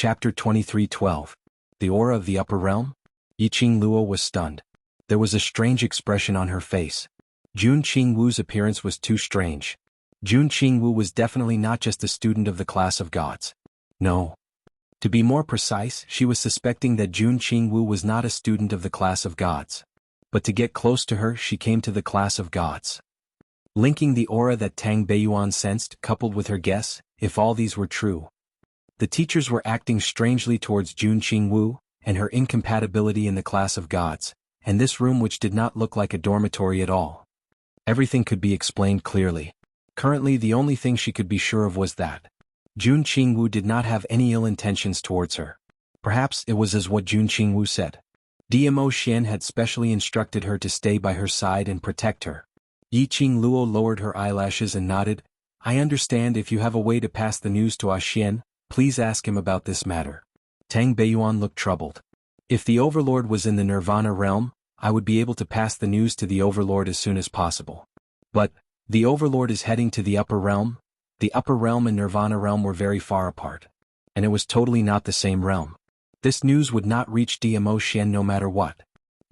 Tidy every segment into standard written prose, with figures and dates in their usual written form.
Chapter 23:12. The Aura of the Upper Realm? Yiqing Luo was stunned. There was a strange expression on her face. Jun Qingwu's appearance was too strange. Jun Qingwu was definitely not just a student of the class of gods. No. To be more precise, she was suspecting that Jun Qingwu was not a student of the class of gods. But to get close to her, she came to the class of gods. Linking the aura that Tang Beiyuan sensed, coupled with her guess, if all these were true. The teachers were acting strangely towards Jun Qingwu, and her incompatibility in the class of gods, and this room which did not look like a dormitory at all. Everything could be explained clearly. Currently the only thing she could be sure of was that Jun Qingwu did not have any ill intentions towards her. Perhaps it was as what Jun Qingwu said. Dmo Xian had specially instructed her to stay by her side and protect her. Yiqing Luo lowered her eyelashes and nodded. I understand. If you have a way to pass the news to Xian, please ask him about this matter. Tang Beiyuan looked troubled. If the Overlord was in the Nirvana realm, I would be able to pass the news to the Overlord as soon as possible. But the Overlord is heading to the Upper Realm? The Upper Realm and Nirvana realm were very far apart. And it was totally not the same realm. This news would not reach Dmo Xian no matter what.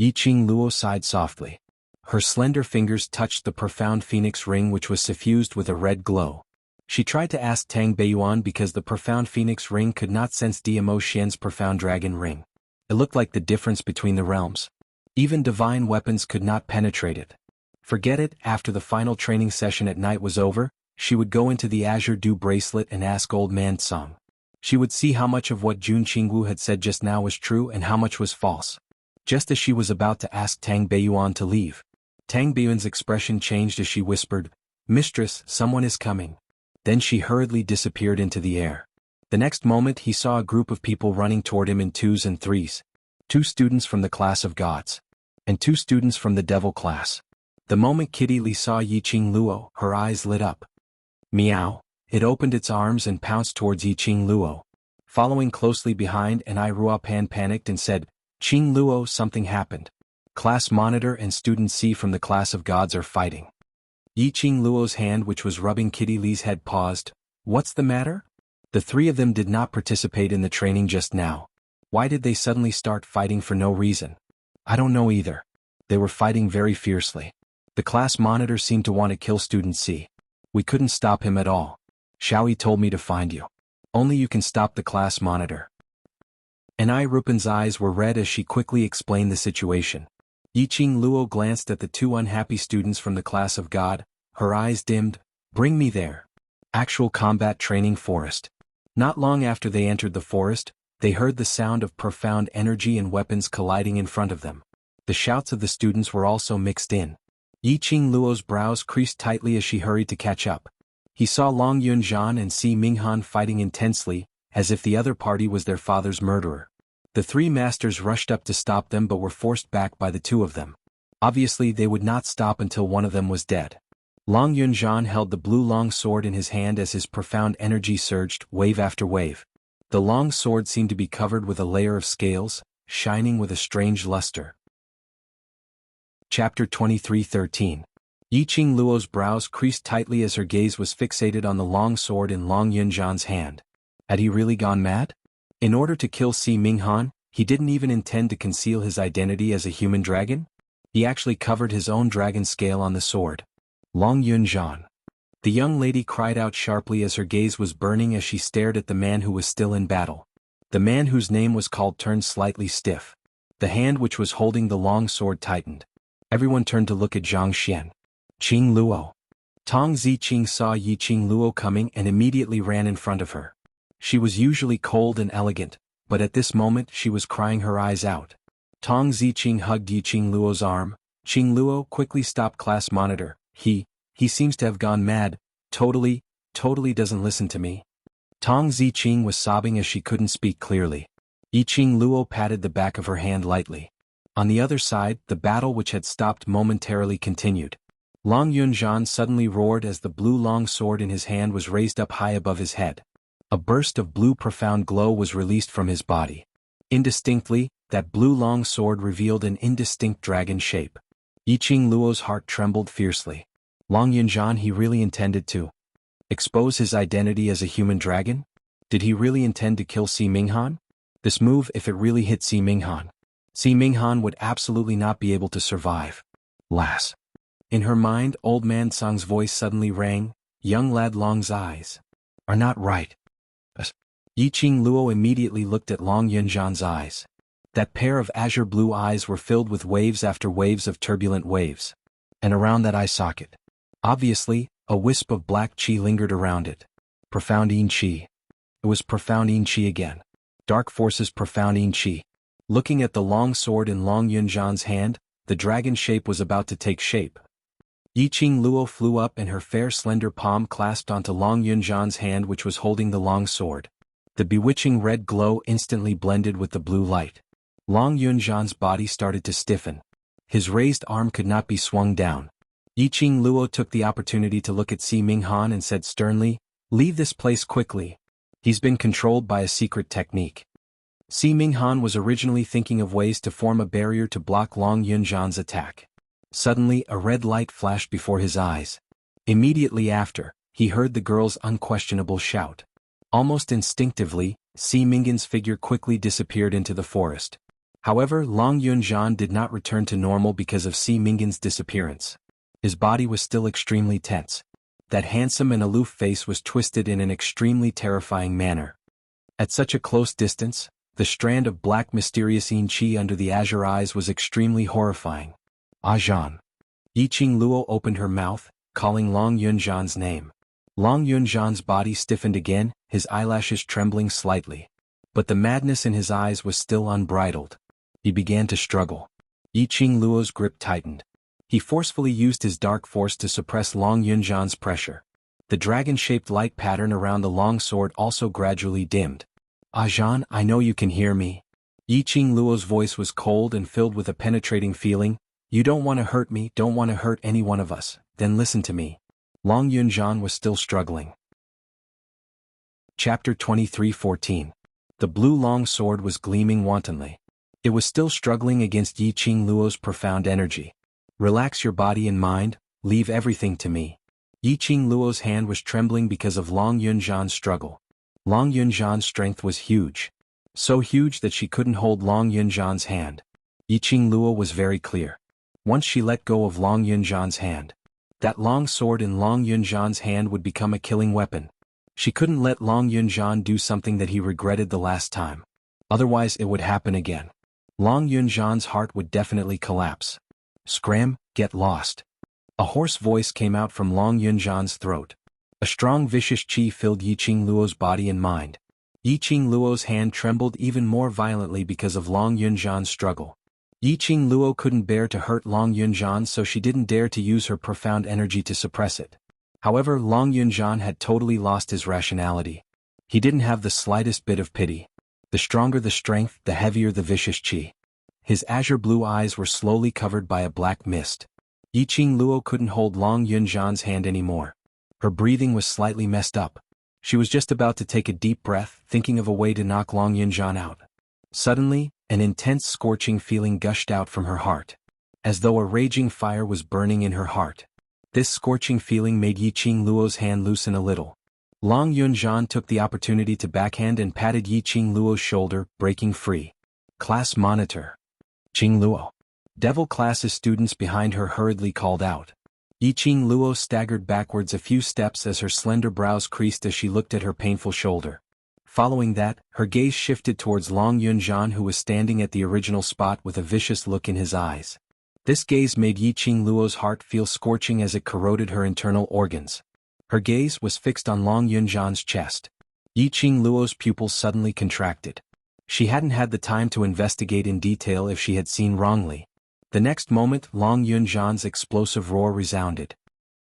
Yiqing Luo sighed softly. Her slender fingers touched the profound phoenix ring which was suffused with a red glow. She tried to ask Tang Beiyuan because the profound phoenix ring could not sense Dmo Xian's profound dragon ring. It looked like the difference between the realms. Even divine weapons could not penetrate it. Forget it. After the final training session at night was over, she would go into the Azure Dew bracelet and ask Old Man Tsang. She would see how much of what Jun Qingwu had said just now was true and how much was false. Just as she was about to ask Tang Beiyuan to leave, Tang Beiyuan's expression changed as she whispered, "Mistress, someone is coming." Then she hurriedly disappeared into the air. The next moment he saw a group of people running toward him in twos and threes. 2 students from the class of gods. And 2 students from the devil class. The moment Kitty Li saw Yiqing Luo, her eyes lit up. Meow. It opened its arms and pounced towards Yiqing Luo. Following closely behind, and I Ruopan panicked and said, "Qing Luo, something happened. Class Monitor and Student C from the class of gods are fighting." Yiqing Luo's hand which was rubbing Kitty Li's head paused. What's the matter? The 3 of them did not participate in the training just now. Why did they suddenly start fighting for no reason? I don't know either. They were fighting very fiercely. The class monitor seemed to want to kill Student C. We couldn't stop him at all. Xiaoyi told me to find you. Only you can stop the class monitor. And Ai Rupan's eyes were red as she quickly explained the situation. Yiqing Luo glanced at the 2 unhappy students from the class of God. Her eyes dimmed. Bring me there. Actual combat training forest. Not long after they entered the forest, they heard the sound of profound energy and weapons colliding in front of them. The shouts of the students were also mixed in. Yiqing Luo's brows creased tightly as she hurried to catch up. He saw Long Yunzhan and Si Minghan fighting intensely, as if the other party was their father's murderer. The 3 masters rushed up to stop them but were forced back by the 2 of them. Obviously they would not stop until one of them was dead. Long Yunzhan held the blue long sword in his hand as his profound energy surged, wave after wave. The long sword seemed to be covered with a layer of scales, shining with a strange luster. Chapter 23:13. Yiqing Luo's brows creased tightly as her gaze was fixated on the long sword in Long Yunzhan's hand. Had he really gone mad? In order to kill Si Minghan, he didn't even intend to conceal his identity as a human dragon? He actually covered his own dragon scale on the sword. Long Yunzhan. The young lady cried out sharply as her gaze was burning as she stared at the man who was still in battle. The man whose name was called turned slightly stiff. The hand which was holding the long sword tightened. Everyone turned to look at Zhang Xian. Qing Luo. Tong Ziqing saw Yiqing Luo coming and immediately ran in front of her. She was usually cold and elegant, but at this moment she was crying her eyes out. Tong Ziqing hugged Yiqing Luo's arm. Qing Luo, quickly stop class monitor. He seems to have gone mad. Totally doesn't listen to me. Tong Ziqing was sobbing as she couldn't speak clearly. Yiqing Luo patted the back of her hand lightly. On the other side, the battle which had stopped momentarily continued. Long Yunzhan suddenly roared as the blue long sword in his hand was raised up high above his head. A burst of blue profound glow was released from his body. Indistinctly, that blue long sword revealed an indistinct dragon shape. Yiqing Luo's heart trembled fiercely. Long Yunzhan, he really intended to expose his identity as a human dragon? Did he really intend to kill Si Minghan? This move, if it really hit Si Minghan would absolutely not be able to survive. Lass. In her mind, old man Song's voice suddenly rang, young lad Long's eyes are not right. Yiqing Luo immediately looked at Long Yunzhan's eyes. That pair of azure blue eyes were filled with waves after waves of turbulent waves. And around that eye socket, obviously, a wisp of black qi lingered around it. Profound yin qi. It was profound yin qi again. Dark forces profound yin qi. Looking at the long sword in Long Yunzhan's hand, the dragon shape was about to take shape. Yiqing Luo flew up and her fair slender palm clasped onto Long Yunzhan's hand which was holding the long sword. The bewitching red glow instantly blended with the blue light. Long Yunzhan's body started to stiffen. His raised arm could not be swung down. Yiqing Luo took the opportunity to look at Si Minghan and said sternly, "Leave this place quickly. He's been controlled by a secret technique." Si Minghan was originally thinking of ways to form a barrier to block Long Yunzhan's attack. Suddenly, a red light flashed before his eyes. Immediately after, he heard the girl's unquestionable shout. Almost instinctively, Si Minghan's figure quickly disappeared into the forest. However, Long Yunzhan did not return to normal because of Si Minghan's disappearance. His body was still extremely tense. That handsome and aloof face was twisted in an extremely terrifying manner. At such a close distance, the strand of black mysterious yin qi under the azure eyes was extremely horrifying. Zhan. Yiqing Luo opened her mouth, calling Long Yunzhan's name. Long Yunzhan's body stiffened again, his eyelashes trembling slightly. But the madness in his eyes was still unbridled. He began to struggle. Yiqing Luo's grip tightened. He forcefully used his dark force to suppress Long Yunzhan's pressure. The dragon-shaped light pattern around the long sword also gradually dimmed. Zhan, I know you can hear me. Yiqing Luo's voice was cold and filled with a penetrating feeling. You don't want to hurt me, don't want to hurt any one of us, then listen to me. Long Yunzhan was still struggling. Chapter 23:14. The blue long sword was gleaming wantonly. It was still struggling against Yiqing Luo's profound energy. Relax your body and mind, leave everything to me. Yiqing Luo's hand was trembling because of Long Yunzhan's struggle. Long Yunzhan's strength was huge. So huge that she couldn't hold Long Yunzhan's hand. Yiqing Luo was very clear. Once she let go of Long Yunzhan's hand, that long sword in Long Yunzhan's hand would become a killing weapon. She couldn't let Long Yunzhan do something that he regretted the last time. Otherwise it would happen again. Long Yunzhan's heart would definitely collapse. Scram, get lost. A hoarse voice came out from Long Yunzhan's throat. A strong vicious qi filled Yiqing Luo's body and mind. Yiqing Luo's hand trembled even more violently because of Long Yunzhan's struggle. Yiqing Luo couldn't bear to hurt Long Yunzhan, so she didn't dare to use her profound energy to suppress it. However, Long Yunzhan had totally lost his rationality. He didn't have the slightest bit of pity. The stronger the strength, the heavier the vicious qi. His azure blue eyes were slowly covered by a black mist. Yiqing Luo couldn't hold Long Yunzhan's hand anymore. Her breathing was slightly messed up. She was just about to take a deep breath, thinking of a way to knock Long Yunzhan out. Suddenly, an intense scorching feeling gushed out from her heart. As though a raging fire was burning in her heart. This scorching feeling made Yiqing Luo's hand loosen a little. Long Yunzhan took the opportunity to backhand and patted Yiqing Luo's shoulder, breaking free. Class monitor. Qing Luo. Devil classes students behind her hurriedly called out. Yiqing Luo staggered backwards a few steps as her slender brows creased as she looked at her painful shoulder. Following that, her gaze shifted towards Long Yunzhan, who was standing at the original spot with a vicious look in his eyes. This gaze made Yiqing Luo's heart feel scorching as it corroded her internal organs. Her gaze was fixed on Long Yunzhan's chest. Yiqing Luo's pupils suddenly contracted. She hadn't had the time to investigate in detail if she had seen wrongly. The next moment, Long Yunzhan's explosive roar resounded.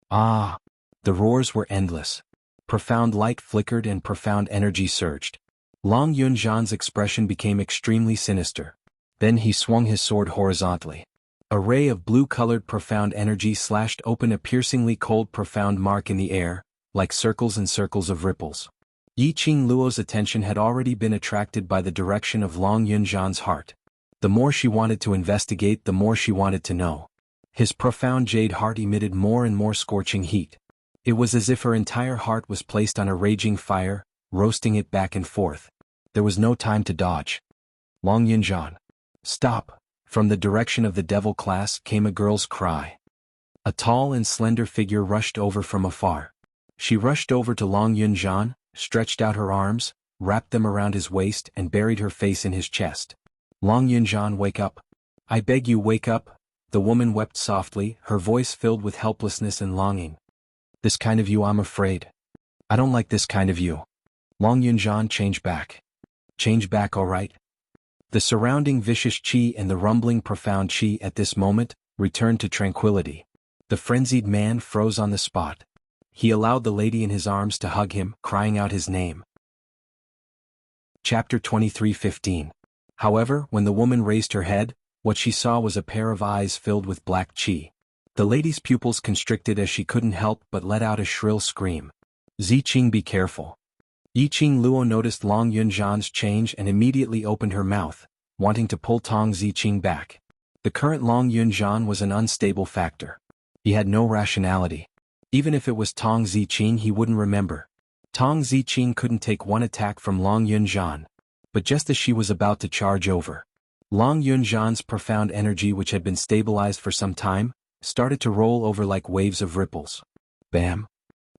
Ah! The roars were endless. Profound light flickered and profound energy surged. Long Yunzhan's expression became extremely sinister. Then he swung his sword horizontally. A ray of blue-colored profound energy slashed open a piercingly cold profound mark in the air, like circles and circles of ripples. Yiqing Luo's attention had already been attracted by the direction of Long Yunzhan's heart. The more she wanted to investigate, the more she wanted to know. His profound jade heart emitted more and more scorching heat. It was as if her entire heart was placed on a raging fire, roasting it back and forth. There was no time to dodge. Long Yunjian. Stop! From the direction of the devil class came a girl's cry. A tall and slender figure rushed over from afar. She rushed over to Long Yunjian, stretched out her arms, wrapped them around his waist and buried her face in his chest. Long Yunjian, wake up. I beg you, wake up. The woman wept softly, her voice filled with helplessness and longing. This kind of you, I'm afraid. I don't like this kind of you. Long Yunjian, change back. Change back, all right? The surrounding vicious qi and the rumbling profound qi at this moment returned to tranquility. The frenzied man froze on the spot. He allowed the lady in his arms to hug him, crying out his name. Chapter 23:15. However, when the woman raised her head, what she saw was a pair of eyes filled with black qi. The lady's pupils constricted as she couldn't help but let out a shrill scream. Ziqing, be careful. Yiqing Luo noticed Long Yunjian's change and immediately opened her mouth, wanting to pull Tong Ziqing back. The current Long Yunjian was an unstable factor. He had no rationality. Even if it was Tong Ziqing, he wouldn't remember. Tong Ziqing couldn't take one attack from Long Yunjian. But just as she was about to charge over, Long Yunjian's profound energy, which had been stabilized for some time, started to roll over like waves of ripples. Bam!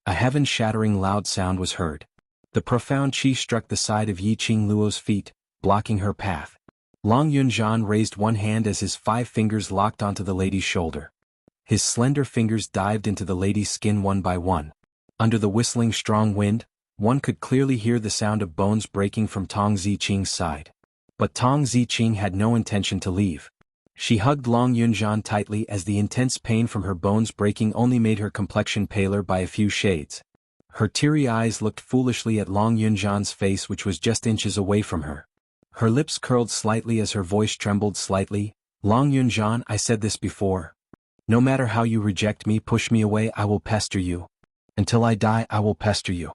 A heaven-shattering loud sound was heard. The profound qi struck the side of Yiqing Luo's feet, blocking her path. Long Yunjian raised one hand as his 5 fingers locked onto the lady's shoulder. His slender fingers dived into the lady's skin one by one. Under the whistling strong wind, one could clearly hear the sound of bones breaking from Tong Ziqing's side. But Tong Ziqing had no intention to leave. She hugged Long Yunjian tightly as the intense pain from her bones breaking only made her complexion paler by a few shades. Her teary eyes looked foolishly at Long Yunjian's face, which was just inches away from her. Her lips curled slightly as her voice trembled slightly. Long Yunjian, I said this before. No matter how you reject me, push me away, I will pester you. Until I die, I will pester you.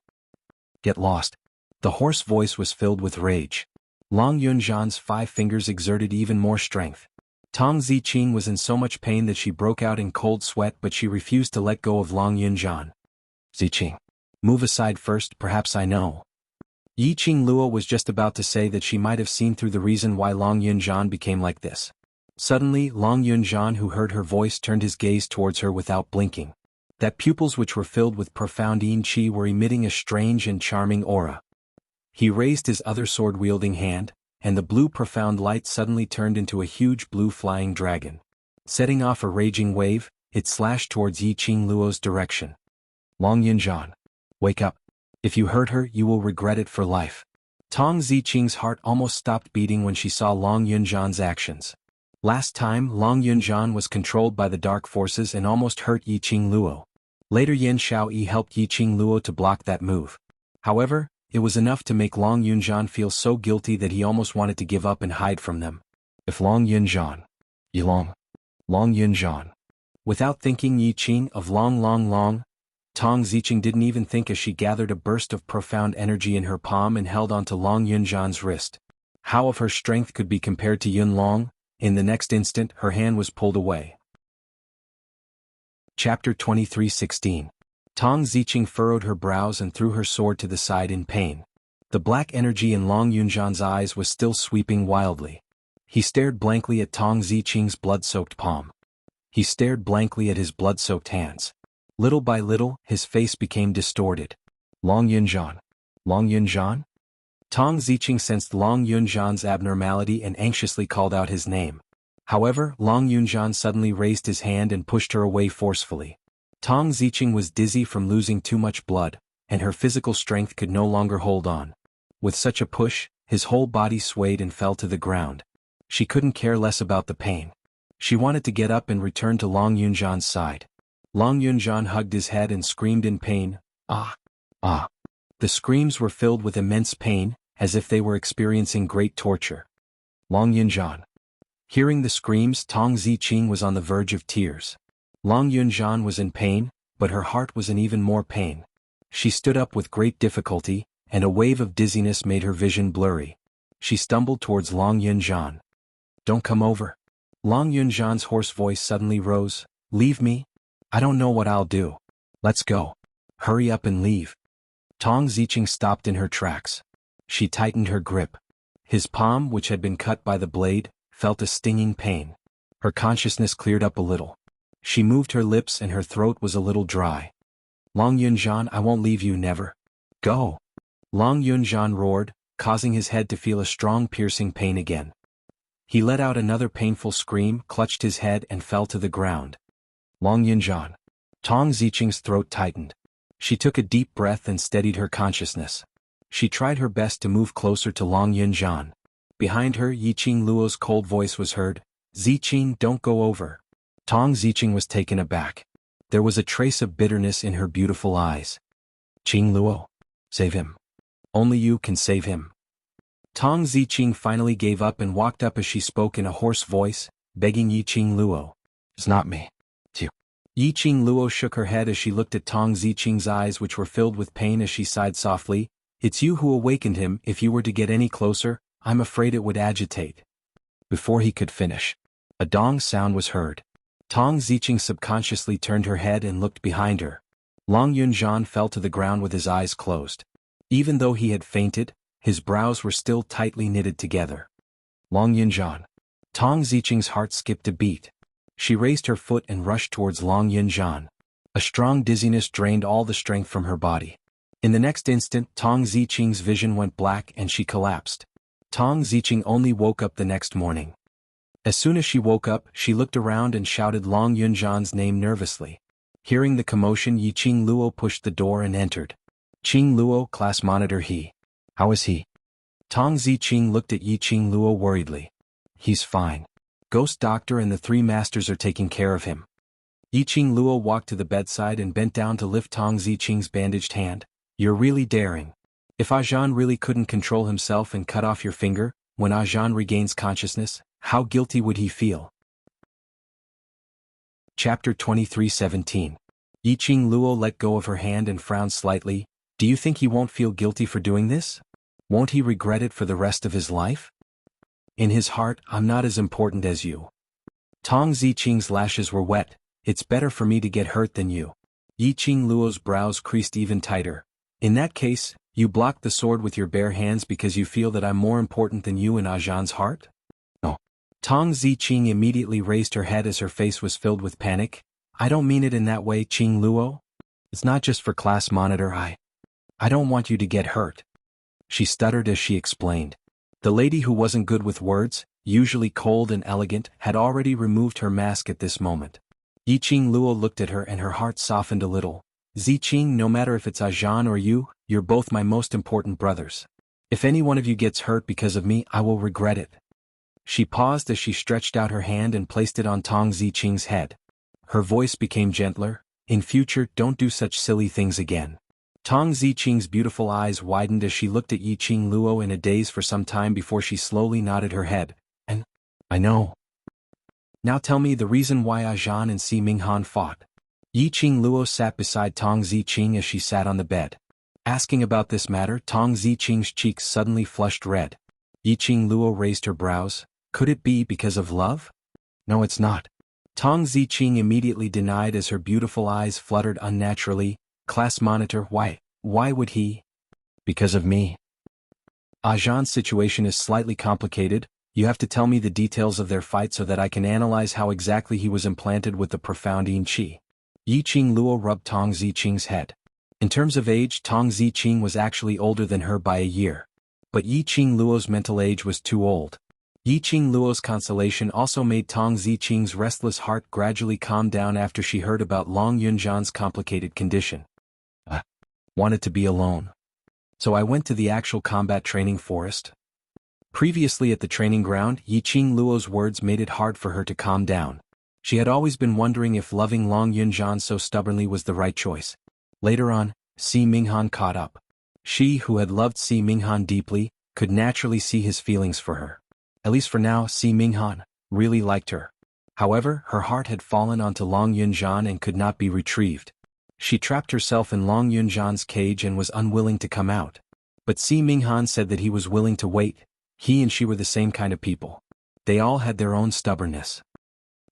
Get lost. The hoarse voice was filled with rage. Long Yunjian's 5 fingers exerted even more strength. Tong Ziqing was in so much pain that she broke out in cold sweat, but she refused to let go of Long Yunjian. Ziqing. Move aside first, perhaps I know. Yiqing Luo was just about to say that she might have seen through the reason why Long Yunjian became like this. Suddenly, Long Yunjian, who heard her voice, turned his gaze towards her without blinking. That pupils which were filled with profound yin qi were emitting a strange and charming aura. He raised his other sword-wielding hand, and the blue profound light suddenly turned into a huge blue flying dragon. Setting off a raging wave, it slashed towards Yiqing Luo's direction. Long Yunjian. Wake up. If you hurt her, you will regret it for life. Tong Ziqing's heart almost stopped beating when she saw Long Yunjian's actions. Last time, Long Yunjian was controlled by the dark forces and almost hurt Yiqing Luo. Later Yan Xiaoyi helped Yiqing Luo to block that move. However, it was enough to make Long Yunjian feel so guilty that he almost wanted to give up and hide from them. If Long Yunjian. Long Yunjian. Without thinking Yiqing of Long, Tong Ziqing didn't even think as she gathered a burst of profound energy in her palm and held onto Long Yunjian's wrist. How of her strength could be compared to Yun Long? In the next instant, her hand was pulled away. Chapter 23:16. Tong Ziqing furrowed her brows and threw her sword to the side in pain. The black energy in Long Yunjian's eyes was still sweeping wildly. He stared blankly at Tong Ziqing's blood-soaked palm. He stared blankly at his blood-soaked hands. Little by little, his face became distorted. Long Yunjian. Long Yunjian? Tong Ziqing sensed Long Yunjian's abnormality and anxiously called out his name. However, Long Yunjian suddenly raised his hand and pushed her away forcefully. Tong Ziqing was dizzy from losing too much blood, and her physical strength could no longer hold on. With such a push, his whole body swayed and fell to the ground. She couldn't care less about the pain. She wanted to get up and return to Long Yunjian's side. Long Yunjian hugged his head and screamed in pain, "Ah! Ah!" The screams were filled with immense pain, as if they were experiencing great torture. Long Yunjian. Hearing the screams, Tong Ziqing was on the verge of tears. Long Yunjian was in pain, but her heart was in even more pain. She stood up with great difficulty, and a wave of dizziness made her vision blurry. She stumbled towards Long Yunjian. "Don't come over." Long Yunjian's hoarse voice suddenly rose. "Leave me? I don't know what I'll do. Let's go. Hurry up and leave." Tong Zicheng stopped in her tracks. She tightened her grip. His palm, which had been cut by the blade, felt a stinging pain. Her consciousness cleared up a little. She moved her lips and her throat was a little dry. Long Yunzhan, I won't leave you, never. Go. Long Yunzhan roared, causing his head to feel a strong piercing pain again. He let out another painful scream, clutched his head and fell to the ground. Long Yunzhan. Tong Zicheng's throat tightened. She took a deep breath and steadied her consciousness. She tried her best to move closer to Long Yunzhan. Behind her, Yiqing Luo's cold voice was heard. Zicheng, don't go over. Tong Zicheng was taken aback. There was a trace of bitterness in her beautiful eyes. Qing Luo. Save him. Only you can save him. Tong Zicheng finally gave up and walked up as she spoke in a hoarse voice, begging Yiqing Luo. It's not me. It's you. Yiqing Luo shook her head as she looked at Tong Zicheng's eyes, which were filled with pain, as she sighed softly. It's you who awakened him. If you were to get any closer, I'm afraid it would agitate. Before he could finish, a dong sound was heard. Tong Zicheng subconsciously turned her head and looked behind her. Long Yunzhan fell to the ground with his eyes closed. Even though he had fainted, his brows were still tightly knitted together. Long Yunzhan. Tong Zicheng's heart skipped a beat. She raised her foot and rushed towards Long Yunzhan. A strong dizziness drained all the strength from her body. In the next instant, Tong Zicheng's vision went black and she collapsed. Tong Zicheng only woke up the next morning. As soon as she woke up, she looked around and shouted Long Yunzhan's name nervously. Hearing the commotion, Yiqing Luo pushed the door and entered. Qing Luo, class monitor he. How is he? Tong Zicheng looked at Yiqing Luo worriedly. He's fine. Ghost doctor and the 3 masters are taking care of him. Yiqing Luo walked to the bedside and bent down to lift Tong Zicheng's bandaged hand. You're really daring. If Zhan really couldn't control himself and cut off your finger, when Zhan regains consciousness, how guilty would he feel? Chapter 23:17. Yiqing Luo let go of her hand and frowned slightly. Do you think he won't feel guilty for doing this? Won't he regret it for the rest of his life? In his heart, I'm not as important as you. Tong Zicheng's lashes were wet. It's better for me to get hurt than you. Yiqing Luo's brows creased even tighter. In that case, you blocked the sword with your bare hands because you feel that I'm more important than you in Zhan's heart? No. Tong Zicheng immediately raised her head as her face was filled with panic. I don't mean it in that way, Qing Luo. It's not just for class monitor. I don't want you to get hurt. She stuttered as she explained. The lady who wasn't good with words, usually cold and elegant, had already removed her mask at this moment. Yiqing Luo looked at her and her heart softened a little. Zicheng, no matter if it's Zhan or you, you're both my most important brothers. If any one of you gets hurt because of me, I will regret it. She paused as she stretched out her hand and placed it on Tong Zicheng's head. Her voice became gentler. In future, don't do such silly things again. Tong Zicheng's beautiful eyes widened as she looked at Yiqing Luo in a daze for some time before she slowly nodded her head. And, I know. Now tell me the reason why Zhan and Si Minghan fought. Yiqing Luo sat beside Tong Zicheng as she sat on the bed. Asking about this matter, Tong Zicheng's cheeks suddenly flushed red. Yiqing Luo raised her brows. Could it be because of love? No, it's not. Tong Zicheng immediately denied as her beautiful eyes fluttered unnaturally. Class monitor, why would he? Because of me. Zhan's situation is slightly complicated. You have to tell me the details of their fight so that I can analyze how exactly he was implanted with the profound yin qi. Yiqing Luo rubbed Tong Zicheng's head. In terms of age, Tong Zicheng was actually older than her by a year. But Yiqing Luo's mental age was too old. Yiqing Luo's consolation also made Tong Zicheng's restless heart gradually calm down after she heard about Long Yunzhan's complicated condition. Wanted to be alone. So I went to the actual combat training forest. Previously at the training ground, Yiqing Luo's words made it hard for her to calm down. She had always been wondering if loving Long Yunzhan so stubbornly was the right choice. Later on, Si Minghan caught up. She, who had loved Si Minghan deeply, could naturally see his feelings for her. At least for now, Si Minghan really liked her. However, her heart had fallen onto Long Yunzhan and could not be retrieved. She trapped herself in Long Yunzhan's cage and was unwilling to come out. But Si Minghan said that he was willing to wait. He and she were the same kind of people. They all had their own stubbornness.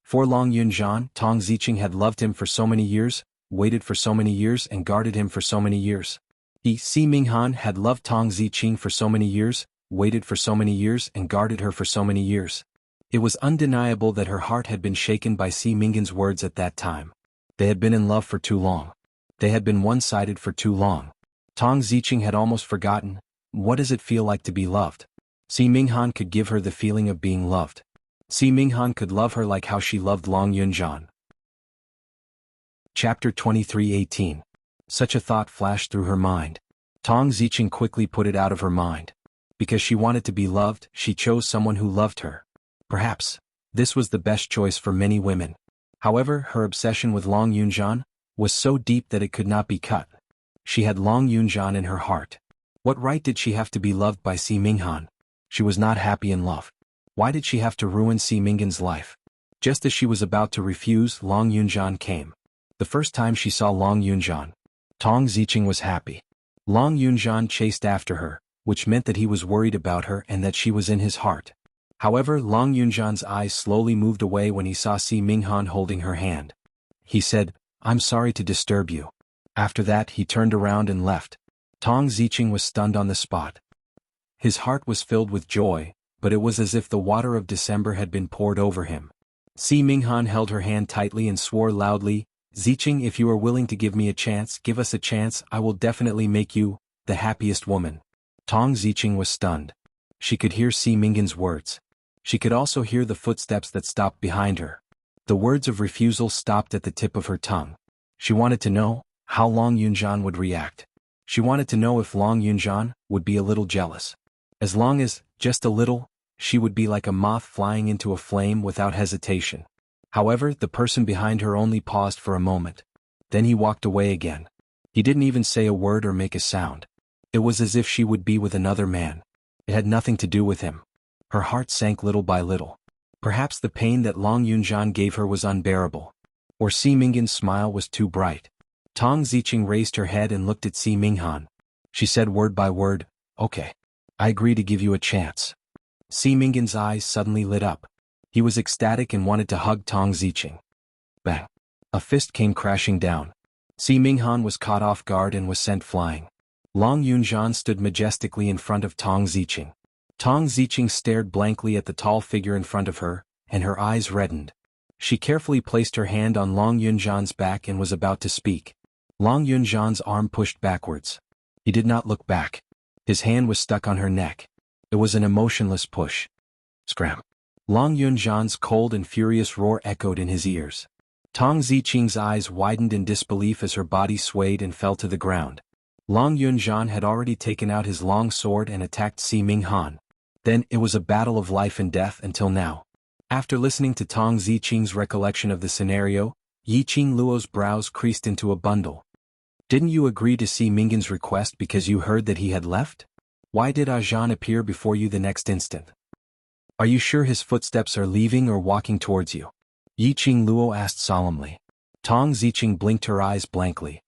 For Long Yunzhan, Tong Zicheng had loved him for so many years, waited for so many years and guarded him for so many years. Si Minghan had loved Tong Ziqing for so many years, waited for so many years and guarded her for so many years. It was undeniable that her heart had been shaken by Si Minghan's words at that time. They had been in love for too long. They had been one-sided for too long. Tong Ziqing had almost forgotten, what does it feel like to be loved? Si Minghan could give her the feeling of being loved. Si Minghan could love her like how she loved Long Yunjian. Chapter 23:18. Such a thought flashed through her mind. Tong Ziqing quickly put it out of her mind. Because she wanted to be loved, she chose someone who loved her. Perhaps this was the best choice for many women. However, her obsession with Long Yunjian was so deep that it could not be cut. She had Long Yunjian in her heart. What right did she have to be loved by Si Minghan? She was not happy in love. Why did she have to ruin Si Minghan's life? Just as she was about to refuse, Long Yunjian came. The first time she saw Long Yunjian, Tong Ziqing was happy. Long Yunjian chased after her, which meant that he was worried about her and that she was in his heart. However, Long Yunjian's eyes slowly moved away when he saw Si Minghan holding her hand. He said, "I'm sorry to disturb you." After that, he turned around and left. Tong Ziqing was stunned on the spot. His heart was filled with joy, but it was as if the water of December had been poured over him. Si Minghan held her hand tightly and swore loudly, "Ziqing, if you are willing to give me a chance, give us a chance, I will definitely make you the happiest woman." Tong Ziqing was stunned. She could hear Si Minghan's words. She could also hear the footsteps that stopped behind her. The words of refusal stopped at the tip of her tongue. She wanted to know how Long Yunjian would react. She wanted to know if Long Yunjian would be a little jealous. As long as, just a little, she would be like a moth flying into a flame without hesitation. However, the person behind her only paused for a moment. Then he walked away again. He didn't even say a word or make a sound. It was as if she would be with another man. It had nothing to do with him. Her heart sank little by little. Perhaps the pain that Long Yunjian gave her was unbearable. Or Si Minghan's smile was too bright. Tong Ziqing raised her head and looked at Si Minghan. She said word by word, "Okay. I agree to give you a chance." Si Minghan's eyes suddenly lit up. He was ecstatic and wanted to hug Tong Ziqing. Bang! A fist came crashing down. Si Minghan was caught off guard and was sent flying. Long Yunjian stood majestically in front of Tong Ziqing. Tong Ziqing stared blankly at the tall figure in front of her, and her eyes reddened. She carefully placed her hand on Long Yunjian's back and was about to speak. Long Yunjian's arm pushed backwards. He did not look back. His hand was stuck on her neck. It was an emotionless push. Scram! Long Yunjian's cold and furious roar echoed in his ears. Tong Ziqing's eyes widened in disbelief as her body swayed and fell to the ground. Long Yunjian had already taken out his long sword and attacked Si Minghan. Then, it was a battle of life and death until now. After listening to Tong Ziqing's recollection of the scenario, Yiqing Luo's brows creased into a bundle. "Didn't you agree to Si Minghan's request because you heard that he had left? Why did Zhan appear before you the next instant? Are you sure his footsteps are leaving or walking towards you?" Yiqing Luo asked solemnly. Tong Ziqing blinked her eyes blankly.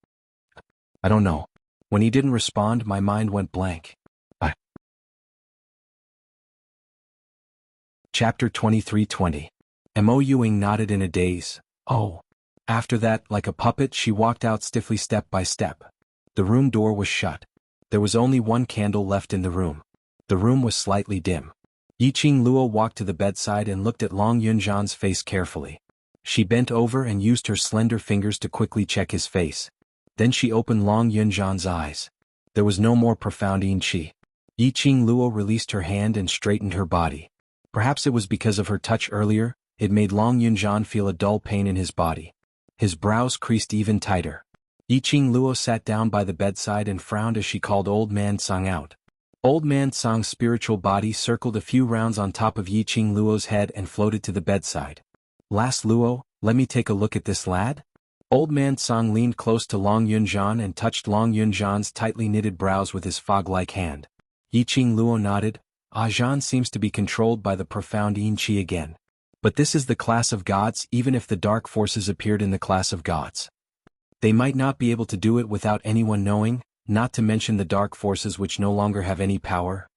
"I don't know. When he didn't respond, my mind went blank. Chapter 23:20. Mo Yuing nodded in a daze. Oh. After that, like a puppet, she walked out stiffly step by step. The room door was shut. There was only one candle left in the room. The room was slightly dim. Yiqing Luo walked to the bedside and looked at Long Yunjian's face carefully. She bent over and used her slender fingers to quickly check his face. Then she opened Long Yunjian's eyes. There was no more profound yin-chi. Yiqing Luo released her hand and straightened her body. Perhaps it was because of her touch earlier, it made Long Yunjian feel a dull pain in his body. His brows creased even tighter. Yiqing Luo sat down by the bedside and frowned as she called Old Man Tsang out. Old Man Tsang's spiritual body circled a few rounds on top of Yiqing Luo's head and floated to the bedside. "Last Luo, let me take a look at this lad?" Old Man Tsang leaned close to Long Yunjian and touched Long Yunjian's tightly knitted brows with his fog-like hand. Yiqing Luo nodded. Zhan seems to be controlled by the profound yin-chi again. But this is the class of gods. Even if the dark forces appeared in the class of gods, they might not be able to do it without anyone knowing, not to mention the dark forces which no longer have any power.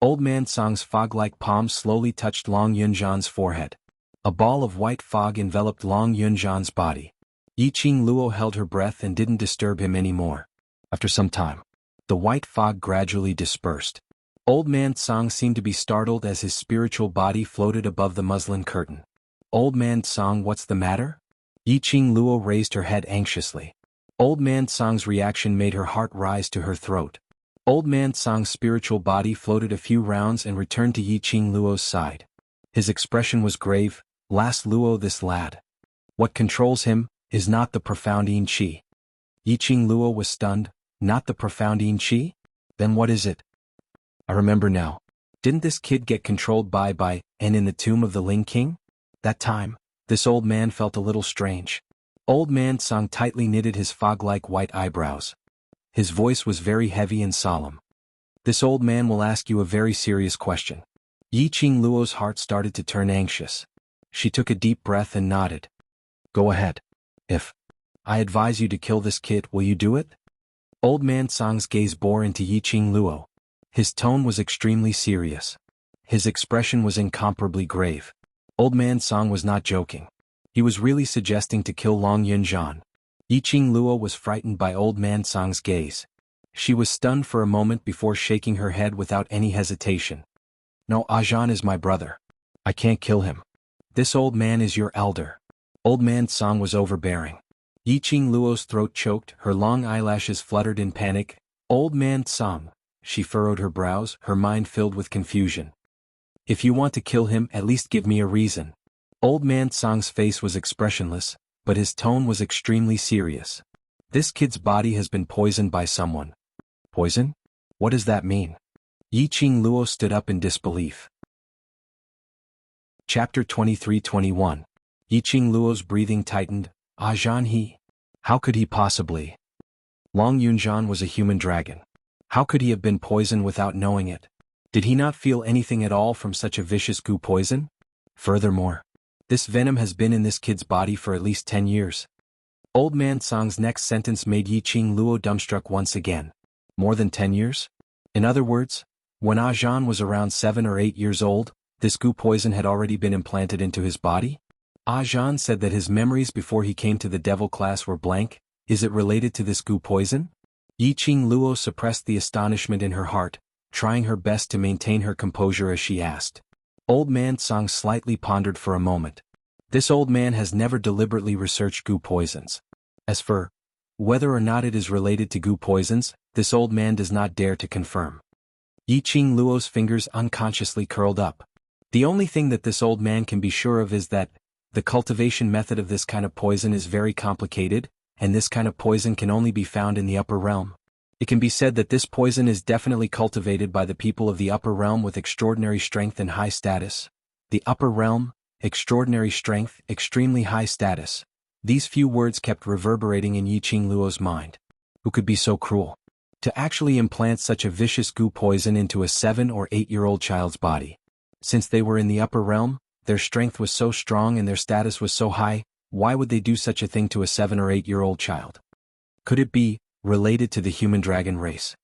Old Man Tsang's fog-like palm slowly touched Long Yunjian's forehead. A ball of white fog enveloped Long Yunjian's body. Yiqing Luo held her breath and didn't disturb him anymore. After some time, the white fog gradually dispersed. Old Man Tsang seemed to be startled as his spiritual body floated above the muslin curtain. Old Man Tsang, what's the matter? Yiqing Luo raised her head anxiously. Old Man Tsang's reaction made her heart rise to her throat. Old Man Tsang's spiritual body floated a few rounds and returned to Yiqing Luo's side. His expression was grave. Last Luo, this lad. What controls him is not the profound yin qi. Yiqing Luo was stunned. Not the profound yin qi? Then what is it? I remember now. Didn't this kid get controlled by and in the tomb of the Ling King? That time, this old man felt a little strange. Old Man Tsang tightly knitted his fog-like white eyebrows. His voice was very heavy and solemn. This old man will ask you a very serious question. Yiqing Luo's heart started to turn anxious. She took a deep breath and nodded. Go ahead. If I advise you to kill this kid, will you do it? Old Man Tsang's gaze bore into Yiqing Luo. His tone was extremely serious. His expression was incomparably grave. Old Man Tsang was not joking. He was really suggesting to kill Long Yunzhan. Yiqing Luo was frightened by Old Man Tsang's gaze. She was stunned for a moment before shaking her head without any hesitation. No, Zhan is my brother. I can't kill him. This old man is your elder. Old Man Tsang was overbearing. Yiqing Luo's throat choked, her long eyelashes fluttered in panic. Old Man Tsang. She furrowed her brows, her mind filled with confusion. If you want to kill him, at least give me a reason. Old Man Tsang's face was expressionless, but his tone was extremely serious. This kid's body has been poisoned by someone. Poison? What does that mean? Yiqing Luo stood up in disbelief. Chapter 23-21. Yiqing Luo's breathing tightened. Zhan he? How could he possibly? Long Yunzhan was a human dragon. How could he have been poisoned without knowing it? Did he not feel anything at all from such a vicious goo poison? Furthermore, this venom has been in this kid's body for at least 10 years. Old Man Tsang's next sentence made Yiqing Luo dumbstruck once again. More than 10 years? In other words, when Zhan was around 7 or 8 years old, this goo poison had already been implanted into his body? Zhan said that his memories before he came to the devil class were blank. Is it related to this goo poison? Yiqing Luo suppressed the astonishment in her heart, trying her best to maintain her composure as she asked. Old Man Tsang slightly pondered for a moment. This old man has never deliberately researched goo poisons. As for whether or not it is related to goo poisons, this old man does not dare to confirm. Yiqing Luo's fingers unconsciously curled up. The only thing that this old man can be sure of is that the cultivation method of this kind of poison is very complicated, and this kind of poison can only be found in the upper realm. It can be said that this poison is definitely cultivated by the people of the upper realm with extraordinary strength and high status. The upper realm, extraordinary strength, extremely high status. These few words kept reverberating in Yiqing Luo's mind. Who could be so cruel? To actually implant such a vicious goo poison into a 7 or 8-year-old child's body. Since they were in the upper realm, their strength was so strong and their status was so high, why would they do such a thing to a 7 or 8-year-old child? Could it be related to the human dragon race?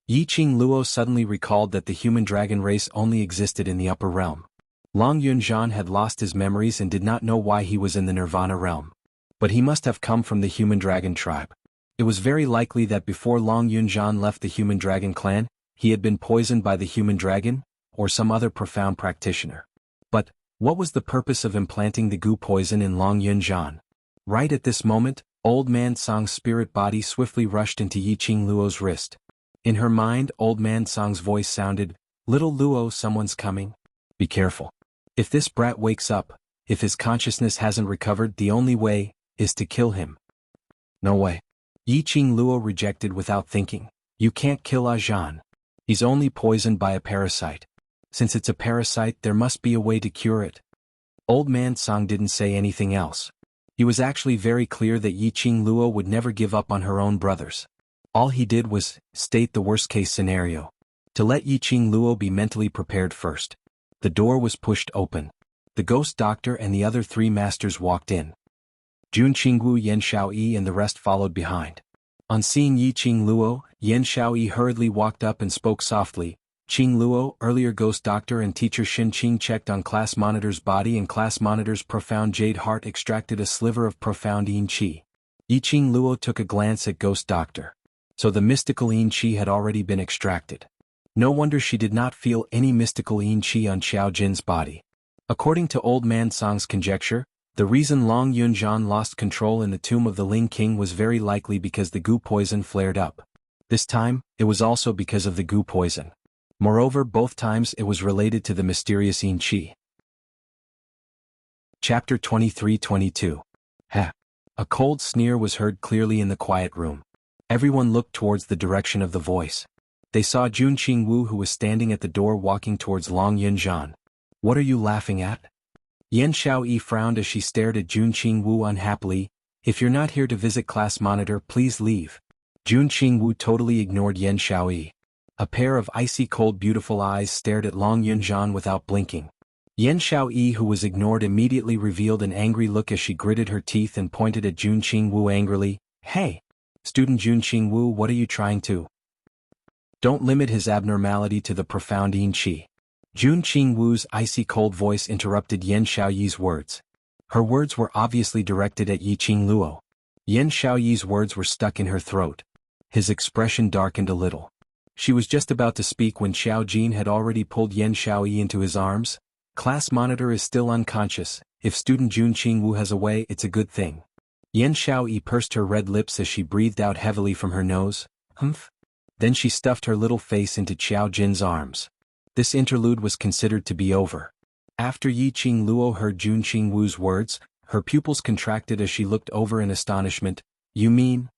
Yiqing Luo suddenly recalled that the human dragon race only existed in the upper realm. Long Yunzhan had lost his memories and did not know why he was in the Nirvana realm. But he must have come from the human dragon tribe. It was very likely that before Long Yunzhan left the human dragon clan, he had been poisoned by the human dragon, or some other profound practitioner. But what was the purpose of implanting the goo poison in Long Yunzhan? Right at this moment, Old Man Tsang's spirit body swiftly rushed into Yiqing Luo's wrist. In her mind, Old Man Tsang's voice sounded, "Little Luo, someone's coming. Be careful. If this brat wakes up, if his consciousness hasn't recovered, the only way is to kill him." No way. Yiqing Luo rejected without thinking. You can't kill Zhan. He's only poisoned by a parasite. Since it's a parasite, there must be a way to cure it. Old Man Tsang didn't say anything else. He was actually very clear that Yiqing Luo would never give up on her own brothers. All he did was state the worst-case scenario, to let Yiqing Luo be mentally prepared first. The door was pushed open. The ghost doctor and the other 3 masters walked in. Jun Qingwu, Yan Shaoyi and the rest followed behind. On seeing Yiqing Luo, Yan Shaoyi hurriedly walked up and spoke softly. Qing Luo, earlier ghost doctor and teacher Xin Qing checked on class monitor's body and class monitor's profound jade heart extracted a sliver of profound yin qi. Yiqing Luo took a glance at ghost doctor. So the mystical yin qi had already been extracted. No wonder she did not feel any mystical yin qi on Xiao Jin's body. According to Old Man Song's conjecture, the reason Long Yunzhan lost control in the tomb of the Ling King was very likely because the goo poison flared up. This time, it was also because of the goo poison. Moreover, both times it was related to the mysterious yin qi. Chapter 23-22. Ha! A cold sneer was heard clearly in the quiet room. Everyone looked towards the direction of the voice. They saw Jun Qingwu, who was standing at the door walking towards Long Yunzhan. What are you laughing at? Yan Xiaoyi frowned as she stared at Jun Qingwu unhappily. If you're not here to visit class monitor, please leave. Jun Qingwu totally ignored Yan Xiaoyi. A pair of icy cold beautiful eyes stared at Long Yunzhan without blinking. Yan Xiaoyi, who was ignored, immediately revealed an angry look as she gritted her teeth and pointed at Jun Qingwu angrily. Hey! Student Jun Qingwu, what are you trying to? Don't limit his abnormality to the profound yin qi. Jun Qingwu's icy cold voice interrupted Yan Xiaoyi's words. Her words were obviously directed at Yi Qingluo. Yan Xiaoyi's words were stuck in her throat. His expression darkened a little. She was just about to speak when Xiao Jin had already pulled Yan Xiaoyi into his arms. Class monitor is still unconscious. If student Jun Qingwu has a way, it's a good thing. Yan Xiaoyi pursed her red lips as she breathed out heavily from her nose. Humph. Then she stuffed her little face into Xiao Jin's arms. This interlude was considered to be over. After Yi Qingluo heard Jun Qingwu's words, her pupils contracted as she looked over in astonishment. You mean?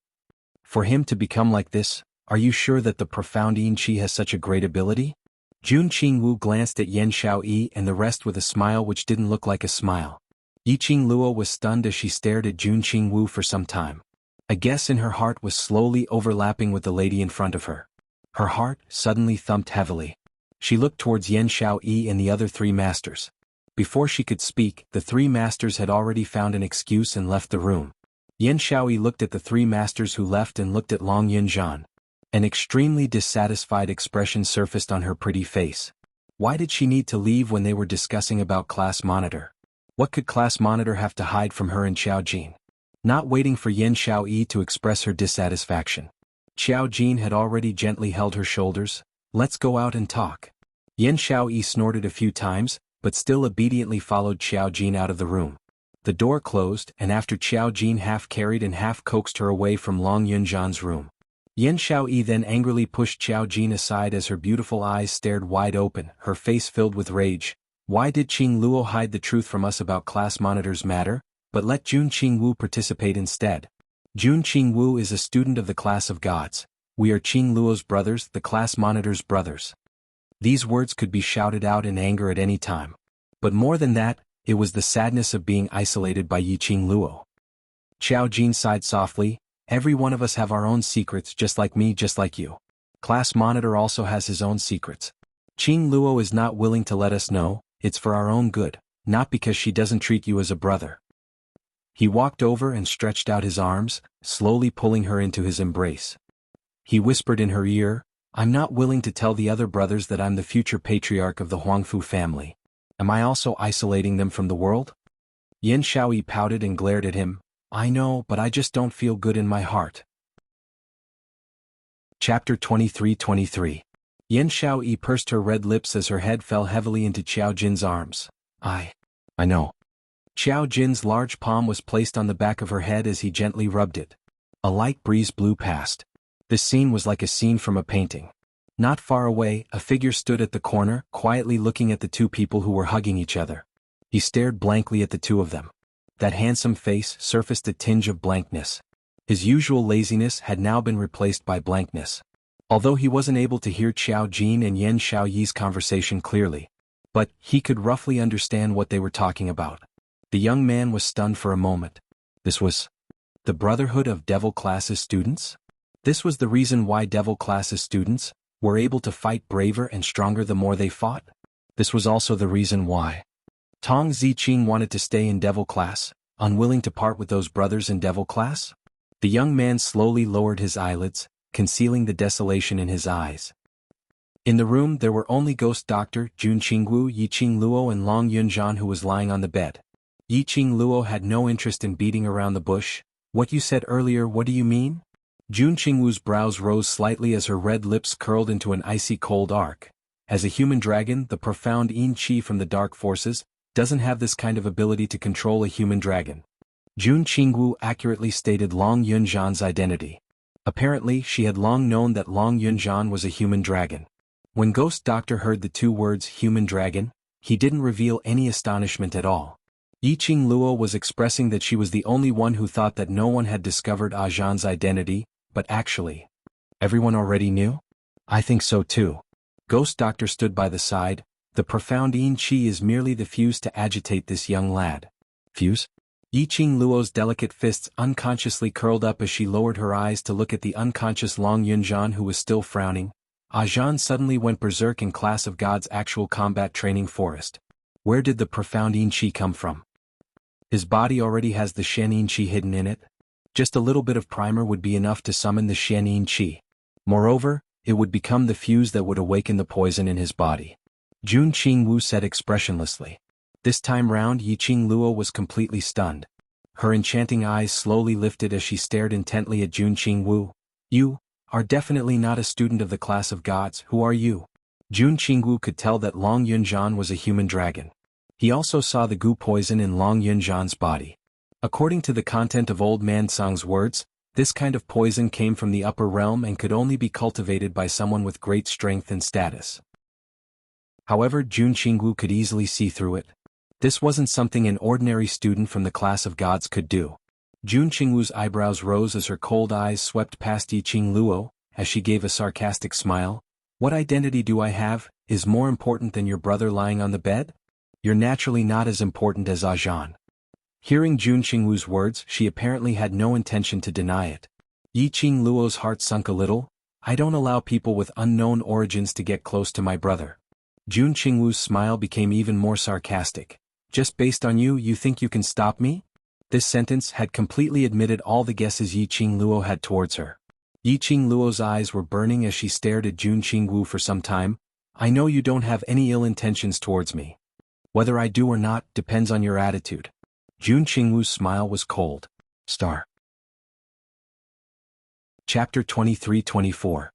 For him to become like this, are you sure that the profound yin qi has such a great ability? Jun Qingwu glanced at Yan Xiaoyi and the rest with a smile which didn't look like a smile. Yi Qingluo was stunned as she stared at Jun Qingwu for some time. A guess in her heart was slowly overlapping with the lady in front of her. Her heart suddenly thumped heavily. She looked towards Yan Xiaoyi and the other three masters. Before she could speak, the three masters had already found an excuse and left the room. Yan Xiaoyi looked at the three masters who left and looked at Long Yunzhan. An extremely dissatisfied expression surfaced on her pretty face. Why did she need to leave when they were discussing about class monitor? What could class monitor have to hide from her and Xiao Jin? Not waiting for Yan Xiaoyi to express her dissatisfaction, Xiao Jin had already gently held her shoulders. Let's go out and talk. Yan Xiaoyi snorted a few times, but still obediently followed Xiao Jin out of the room. The door closed, and after Xiao Jin half carried and half coaxed her away from Long Yunzhan's room, Yan Xiaoyi then angrily pushed Xiao Jin aside as her beautiful eyes stared wide open, her face filled with rage. Why did Qingluo hide the truth from us about class monitor's matter, but let Jun Qingwu participate instead? Jun Qingwu is a student of the class of gods. We are Qingluo's brothers, the class monitor's brothers. These words could be shouted out in anger at any time. But more than that, it was the sadness of being isolated by Yi Qingluo. Xiao Jin sighed softly. Every one of us have our own secrets, just like me, just like you. Class monitor also has his own secrets. Qingluo is not willing to let us know. It's for our own good, not because she doesn't treat you as a brother. He walked over and stretched out his arms, slowly pulling her into his embrace. He whispered in her ear, I'm not willing to tell the other brothers that I'm the future patriarch of the Huangfu family. Am I also isolating them from the world? Yan Xiaoyi pouted and glared at him. I know, but I just don't feel good in my heart. Chapter 23-23. Yan Xiaoyi pursed her red lips as her head fell heavily into Xiao Jin's arms. I know. Xiao Jin's large palm was placed on the back of her head as he gently rubbed it. A light breeze blew past. This scene was like a scene from a painting. Not far away, a figure stood at the corner, quietly looking at the two people who were hugging each other. He stared blankly at the two of them. That handsome face surfaced a tinge of blankness. His usual laziness had now been replaced by blankness. Although he wasn't able to hear Xiao Jin and Yan Xiaoyi's conversation clearly, but he could roughly understand what they were talking about. The young man was stunned for a moment. This was the Brotherhood of Devil Classes students? This was the reason why Devil Classes students were able to fight braver and stronger the more they fought? This was also the reason why Tong Ziqing wanted to stay in Devil Class, unwilling to part with those brothers in Devil Class? The young man slowly lowered his eyelids, concealing the desolation in his eyes. In the room there were only Ghost Doctor, Jun Qingwu, Yi Qingluo and Long Yunzhan, who was lying on the bed. Yi Qingluo had no interest in beating around the bush. What you said earlier, what do you mean? Jun Qingwu's brows rose slightly as her red lips curled into an icy cold arc. As a human dragon, the profound Yin Qi from the dark forces doesn't have this kind of ability to control a human dragon. Jun Qingwu accurately stated Long Yunzhan's identity. Apparently, she had long known that Long Yunzhan was a human dragon. When Ghost Doctor heard the two words human dragon, he didn't reveal any astonishment at all. Yiqing Luo was expressing that she was the only one who thought that no one had discovered Zhan's identity, but actually, everyone already knew? I think so too. Ghost Doctor stood by the side. The profound Yin Qi is merely the fuse to agitate this young lad. Fuse? Yiqing Luo's delicate fists unconsciously curled up as she lowered her eyes to look at the unconscious Long Yunzhan who was still frowning. Zhan suddenly went berserk in Class of God's actual combat training forest. Where did the profound Yin Qi come from? His body already has the Shen Yin Qi hidden in it. Just a little bit of primer would be enough to summon the Shen Yin Qi. Moreover, it would become the fuse that would awaken the poison in his body. Jun Qingwu said expressionlessly. This time round Yiqing Luo was completely stunned. Her enchanting eyes slowly lifted as she stared intently at Jun Qingwu. You are definitely not a student of the Class of Gods. Who are you? Jun Qingwu could tell that Long Yunzhan was a human dragon. He also saw the goo poison in Long Yunzhan's body. According to the content of Old Man Sang's words, this kind of poison came from the upper realm and could only be cultivated by someone with great strength and status. However, Jun Qingwu could easily see through it. This wasn't something an ordinary student from the Class of Gods could do. Jun Qingwu's eyebrows rose as her cold eyes swept past Yiqing Luo, as she gave a sarcastic smile. What identity do I have, is more important than your brother lying on the bed? You're naturally not as important as Zhan. Hearing Jun Qingwu's words, she apparently had no intention to deny it. Yiqing Luo's heart sunk a little. I don't allow people with unknown origins to get close to my brother. Jun Qingwu's smile became even more sarcastic. Just based on you, you think you can stop me? This sentence had completely admitted all the guesses Yiqing Luo had towards her. Yiqing Luo's eyes were burning as she stared at Jun Qingwu for some time. I know you don't have any ill intentions towards me. Whether I do or not depends on your attitude. Jun Qingwu's smile was cold. Star. Chapter 23-24.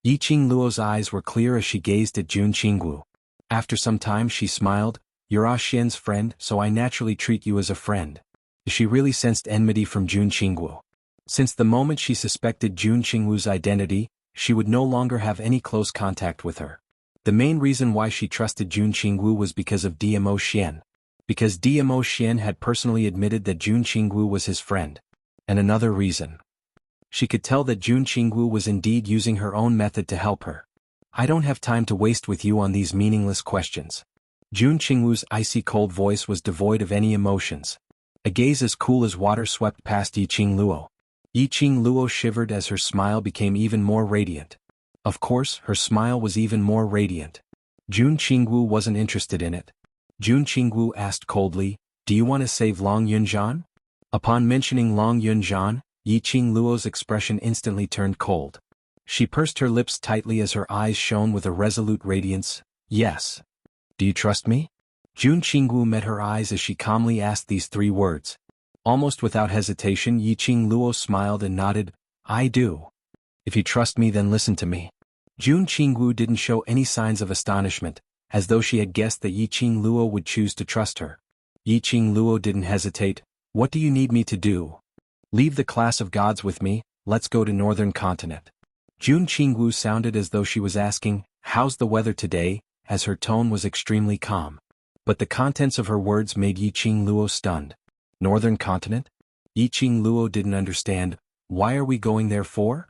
Yiqing Luo's eyes were clear as she gazed at Jun Qingwu. After some time she smiled. You're Xian's friend, so I naturally treat you as a friend. She really sensed enmity from Jun Qingwu. Since the moment she suspected Jun Qingwu's identity, she would no longer have any close contact with her. The main reason why she trusted Jun Qingwu was because of DMO Xian. Because DMO Xian had personally admitted that Jun Qingwu was his friend. And another reason. She could tell that Jun Qingwu was indeed using her own method to help her. I don't have time to waste with you on these meaningless questions. Jun Qingwu's icy cold voice was devoid of any emotions. A gaze as cool as water swept past Yiqing Luo. Yiqing Luo shivered as her smile became even more radiant. Of course, her smile was even more radiant. Jun Qingwu wasn't interested in it. Jun Qingwu asked coldly, do you want to save Long Yunzhan? Upon mentioning Long Yunzhan, Yiqing Luo's expression instantly turned cold. She pursed her lips tightly as her eyes shone with a resolute radiance. Yes. Do you trust me? Jun Qingwu met her eyes as she calmly asked these three words. Almost without hesitation, Yiqing Luo smiled and nodded. I do. If you trust me, then listen to me. Jun Qingwu didn't show any signs of astonishment, as though she had guessed that Yiqing Luo would choose to trust her. Yiqing Luo didn't hesitate. What do you need me to do? Leave the Class of Gods with me, let's go to Northern Continent. Jun Qingwu sounded as though she was asking, how's the weather today, as her tone was extremely calm. But the contents of her words made Yiqing Luo stunned. Northern Continent? Yiqing Luo didn't understand. Why are we going there for?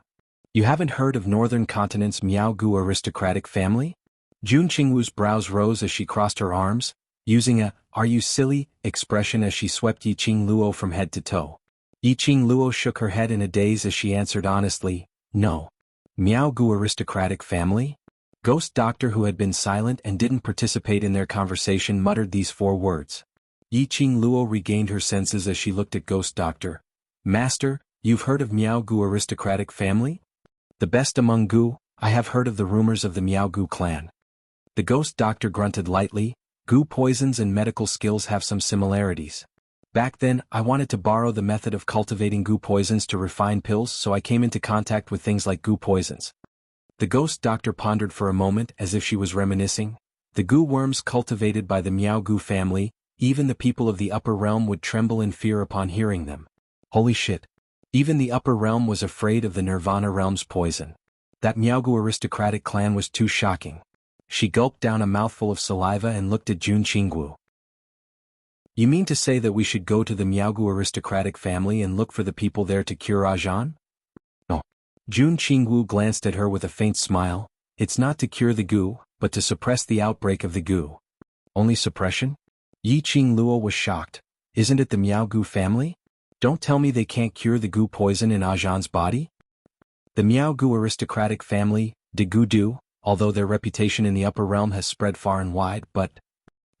You haven't heard of Northern Continent's Miaogu aristocratic family? Jun Qingwu's brows rose as she crossed her arms, using a, are you silly, expression as she swept Yiqing Luo from head to toe. Yiqing Luo shook her head in a daze as she answered honestly, no. Miaogu aristocratic family? Ghost Doctor, who had been silent and didn't participate in their conversation, muttered these four words. Yiqing Luo regained her senses as she looked at Ghost Doctor. Master, you've heard of Miaogu aristocratic family? The best among Gu, I have heard of the rumors of the Miaogu clan. The Ghost Doctor grunted lightly. Gu poisons and medical skills have some similarities. Back then, I wanted to borrow the method of cultivating goo poisons to refine pills, so I came into contact with things like goo poisons. The ghost doctor pondered for a moment as if she was reminiscing. The goo worms cultivated by the Miao family, even the people of the upper realm would tremble in fear upon hearing them. Holy shit. Even the upper realm was afraid of the Nirvana realm's poison. That Miao aristocratic clan was too shocking. She gulped down a mouthful of saliva and looked at Jun Qingwu. You mean to say that we should go to the Miao aristocratic family and look for the people there to cure Ajahn? No. Jun Qingwu glanced at her with a faint smile. It's not to cure the goo, but to suppress the outbreak of the goo. Only suppression? Yi Qingluo was shocked. Isn't it the Miao family? Don't tell me they can't cure the goo poison in Ajahn's body? The Miao aristocratic family, de Gudu, although their reputation in the upper realm has spread far and wide, but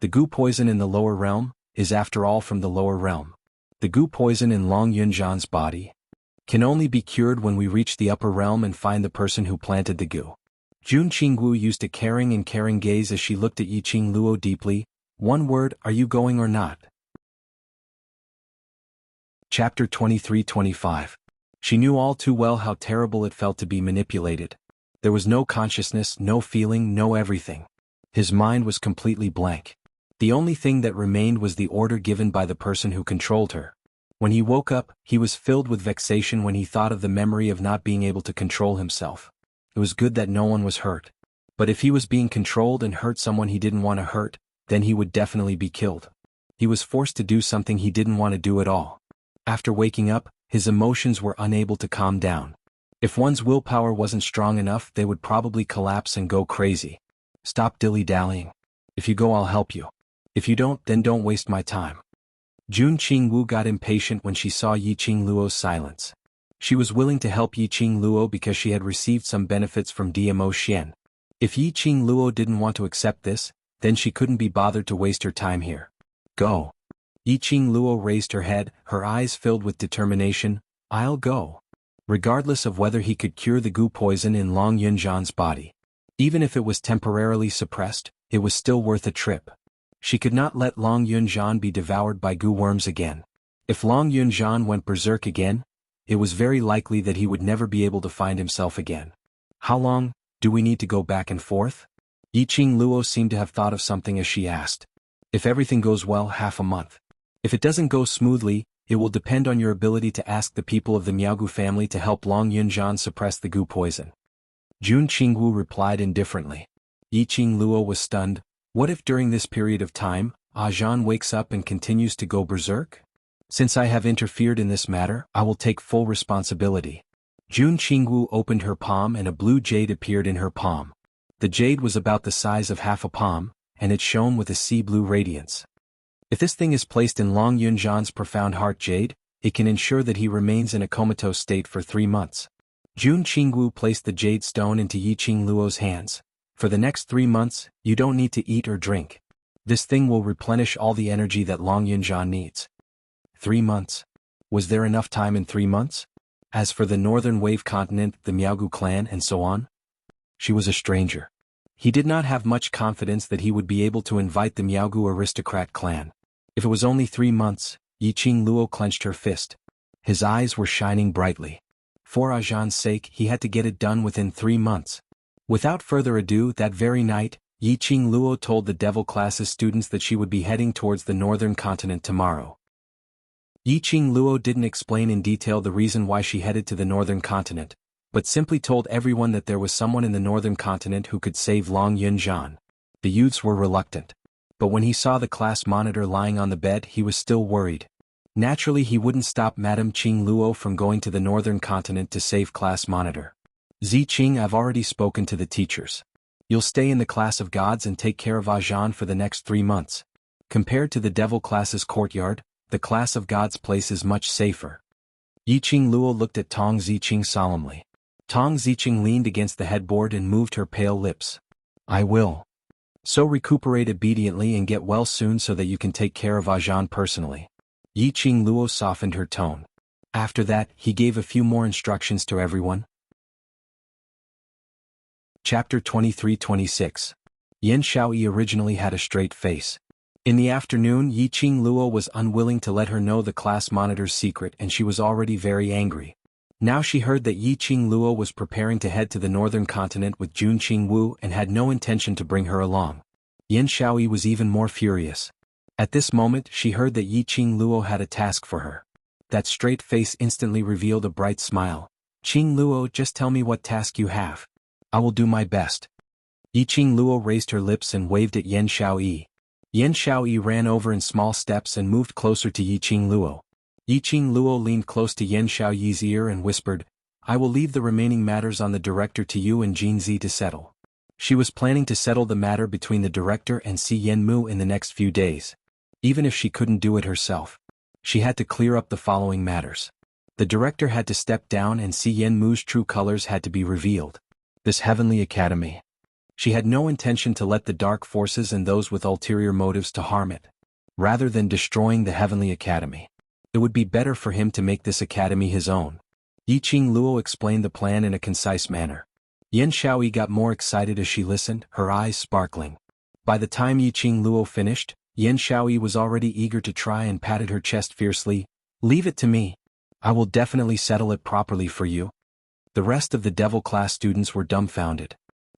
the goo poison in the lower realm is after all from the lower realm. The goo poison in Long Yunzhan's body can only be cured when we reach the upper realm and find the person who planted the goo. Jun Qingwu used a caring gaze as she looked at Yi Qingluo deeply. One word, are you going or not? Chapter 23-25. She knew all too well how terrible it felt to be manipulated. There was no consciousness, no feeling, no everything. His mind was completely blank. The only thing that remained was the order given by the person who controlled her. When he woke up, he was filled with vexation when he thought of the memory of not being able to control himself. It was good that no one was hurt. But if he was being controlled and hurt someone he didn't want to hurt, then he would definitely be killed. He was forced to do something he didn't want to do at all. After waking up, his emotions were unable to calm down. If one's willpower wasn't strong enough, they would probably collapse and go crazy. Stop dilly-dallying. If you go, I'll help you. If you don't, then don't waste my time. Jun Qingwu got impatient when she saw Yi Qingluo's silence. She was willing to help Yi Qingluo because she had received some benefits from DMO Xian. If Yi Qingluo didn't want to accept this, then she couldn't be bothered to waste her time here. Go. Yi Qingluo raised her head, her eyes filled with determination. I'll go. Regardless of whether he could cure the goo poison in Long Yunzhan's body. Even if it was temporarily suppressed, it was still worth a trip. She could not let Long Yunzhan be devoured by goo worms again. If Long Yunzhan went berserk again, it was very likely that he would never be able to find himself again. How long do we need to go back and forth? Yi Qingluo seemed to have thought of something as she asked. If everything goes well, half a month. If it doesn't go smoothly, it will depend on your ability to ask the people of the Miao family to help Long Yunzhan suppress the goo poison. Jun Qingwu replied indifferently. Yi Qingluo was stunned. What if during this period of time, Ajahn wakes up and continues to go berserk? Since I have interfered in this matter, I will take full responsibility. Jun Qingwu opened her palm and a blue jade appeared in her palm. The jade was about the size of half a palm, and it shone with a sea blue radiance. If this thing is placed in Long Yunzhan's profound heart jade, it can ensure that he remains in a comatose state for 3 months. Jun Qingwu placed the jade stone into Yi Qingluo's hands. For the next 3 months, you don't need to eat or drink. This thing will replenish all the energy that Long Yunzhan needs. 3 months. Was there enough time in 3 months? As for the Northern Wave Continent, the Miao clan and so on? She was a stranger. He did not have much confidence that he would be able to invite the Miao aristocrat clan. If it was only 3 months, Yi Qingluo clenched her fist. His eyes were shining brightly. For Ajahn's sake, he had to get it done within 3 months. Without further ado, that very night, Yi Qingluo told the Devil Class's students that she would be heading towards the Northern Continent tomorrow. Yi Qingluo didn't explain in detail the reason why she headed to the Northern Continent, but simply told everyone that there was someone in the Northern Continent who could save Long Yunzhan. The youths were reluctant. But when he saw the class monitor lying on the bed, he was still worried. Naturally, he wouldn't stop Madame Qingluo from going to the Northern Continent to save class monitor. Ziqing, I've already spoken to the teachers. You'll stay in the class of gods and take care of Ajahn for the next 3 months. Compared to the Devil Class's courtyard, the class of gods place is much safer. Yi Qingluo looked at Tong Ziqing solemnly. Tong Ziqing leaned against the headboard and moved her pale lips. I will. So recuperate obediently and get well soon so that you can take care of Ajahn personally. Yi Qingluo softened her tone. After that, he gave a few more instructions to everyone. Chapter 23-26. Yen Shaoyi originally had a straight face. In the afternoon, Yiqing Luo was unwilling to let her know the class monitor's secret, and she was already very angry. Now she heard that Yiqing Luo was preparing to head to the northern continent with Jun Qingwu and had no intention to bring her along. Yan Xiaoyi was even more furious. At this moment she heard that Yiqing Luo had a task for her. That straight face instantly revealed a bright smile. "Qing Luo, just tell me what task you have. I will do my best." Yiqing Luo raised her lips and waved at Yan Xiaoyi. Yan Xiaoyi ran over in small steps and moved closer to Yiqing Luo. Yiqing Luo leaned close to Yan Xiaoyi's ear and whispered, "I will leave the remaining matters on the director to you and Jinzi to settle." She was planning to settle the matter between the director and Si Yanmu in the next few days. Even if she couldn't do it herself, she had to clear up the following matters. The director had to step down and Si Yanmu's true colors had to be revealed. This heavenly academy. She had no intention to let the dark forces and those with ulterior motives to harm it. Rather than destroying the heavenly academy, it would be better for him to make this academy his own. Yiqing Luo explained the plan in a concise manner. Yan Xiaoyi got more excited as she listened, her eyes sparkling. By the time Yiqing Luo finished, Yan Xiaoyi was already eager to try and patted her chest fiercely. "Leave it to me. I will definitely settle it properly for you." The rest of the devil class students were dumbfounded.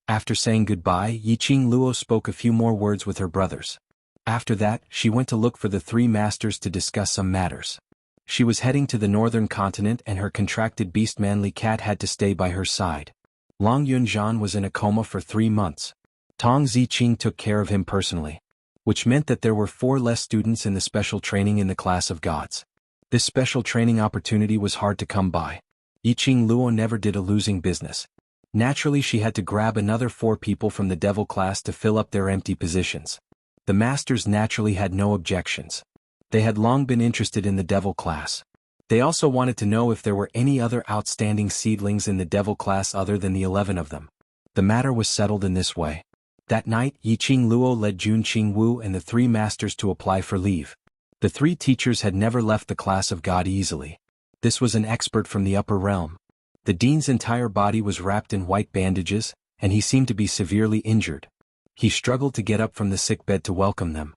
After saying goodbye, Yiqing Luo spoke a few more words with her brothers. After that, she went to look for the three masters to discuss some matters. She was heading to the northern continent and her contracted beast-manly cat had to stay by her side. Long Yunzhan was in a coma for 3 months. Tong Ziqing took care of him personally, which meant that there were 4 less students in the special training in the class of gods. This special training opportunity was hard to come by. Yiqing Luo never did a losing business. Naturally, she had to grab another 4 people from the devil class to fill up their empty positions. The masters naturally had no objections. They had long been interested in the devil class. They also wanted to know if there were any other outstanding seedlings in the devil class other than the 11 of them. The matter was settled in this way. That night, Yiqing Luo led Jun Qingwu and the 3 masters to apply for leave. The 3 teachers had never left the class of God easily. This was an expert from the upper realm. The dean's entire body was wrapped in white bandages, and he seemed to be severely injured. He struggled to get up from the sickbed to welcome them.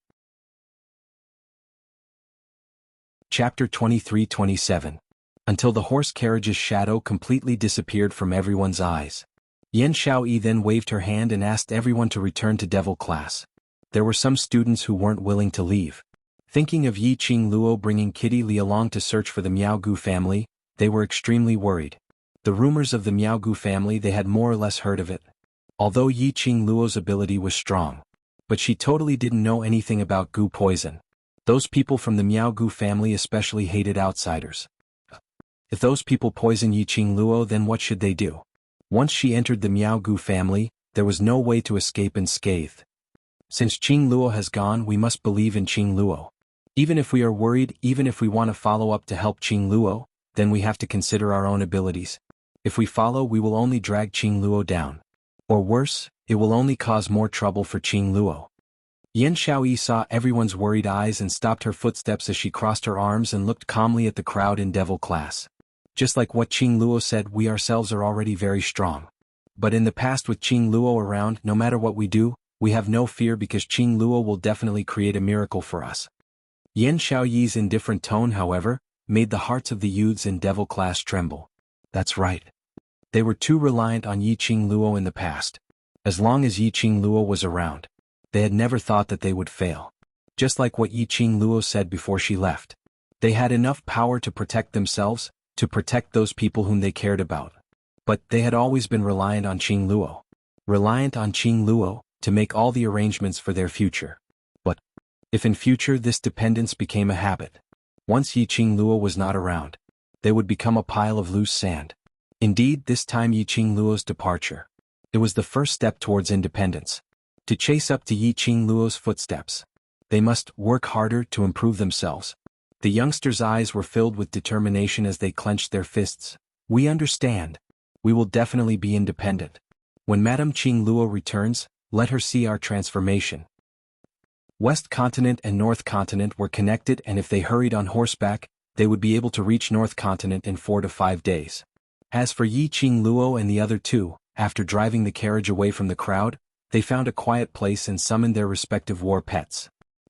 Chapter 23-27. Until the horse carriage's shadow completely disappeared from everyone's eyes. Yan Xiaoyi then waved her hand and asked everyone to return to devil class. There were some students who weren't willing to leave. Thinking of Yiqing Luo bringing Kitty Li along to search for the Miaogu family, they were extremely worried. The rumors of the Miaogu family, they had more or less heard of it. Although Yiqing Luo's ability was strong, but she totally didn't know anything about Gu poison. Those people from the Miaogu family especially hated outsiders. If those people poison Yiqing Luo, then what should they do? Once she entered the Miaogu family, there was no way to escape unscathed. Since Qing Luo has gone, we must believe in Qing Luo. Even if we are worried, even if we want to follow up to help Qing Luo, then we have to consider our own abilities. If we follow, we will only drag Qing Luo down. Or worse, it will only cause more trouble for Qing Luo. Yan Xiaoyi saw everyone's worried eyes and stopped her footsteps as she crossed her arms and looked calmly at the crowd in devil class. Just like what Qing Luo said, we ourselves are already very strong. But in the past, with Qing Luo around, no matter what we do, we have no fear because Qing Luo will definitely create a miracle for us. Yan Xiaoyi's indifferent tone, however, made the hearts of the youths in devil class tremble. That's right. They were too reliant on Yiqing Luo in the past. As long as Yiqing Luo was around, they had never thought that they would fail. Just like what Yiqing Luo said before she left. They had enough power to protect themselves, to protect those people whom they cared about. But they had always been reliant on Qing Luo. Reliant on Qing Luo to make all the arrangements for their future. But if in future this dependence became a habit, once Yiqing Luo was not around, they would become a pile of loose sand. Indeed, this time Yiqing Luo's departure, it was the first step towards independence. To chase up to Yiqing Luo's footsteps, they must work harder to improve themselves. The youngsters' eyes were filled with determination as they clenched their fists. We understand. We will definitely be independent. When Madame Qing Luo returns, let her see our transformation. West Continent and North Continent were connected, and if they hurried on horseback, they would be able to reach North Continent in 4 to 5 days. As for Yiqing Luo and the other 2, after driving the carriage away from the crowd, they found a quiet place and summoned their respective war pets.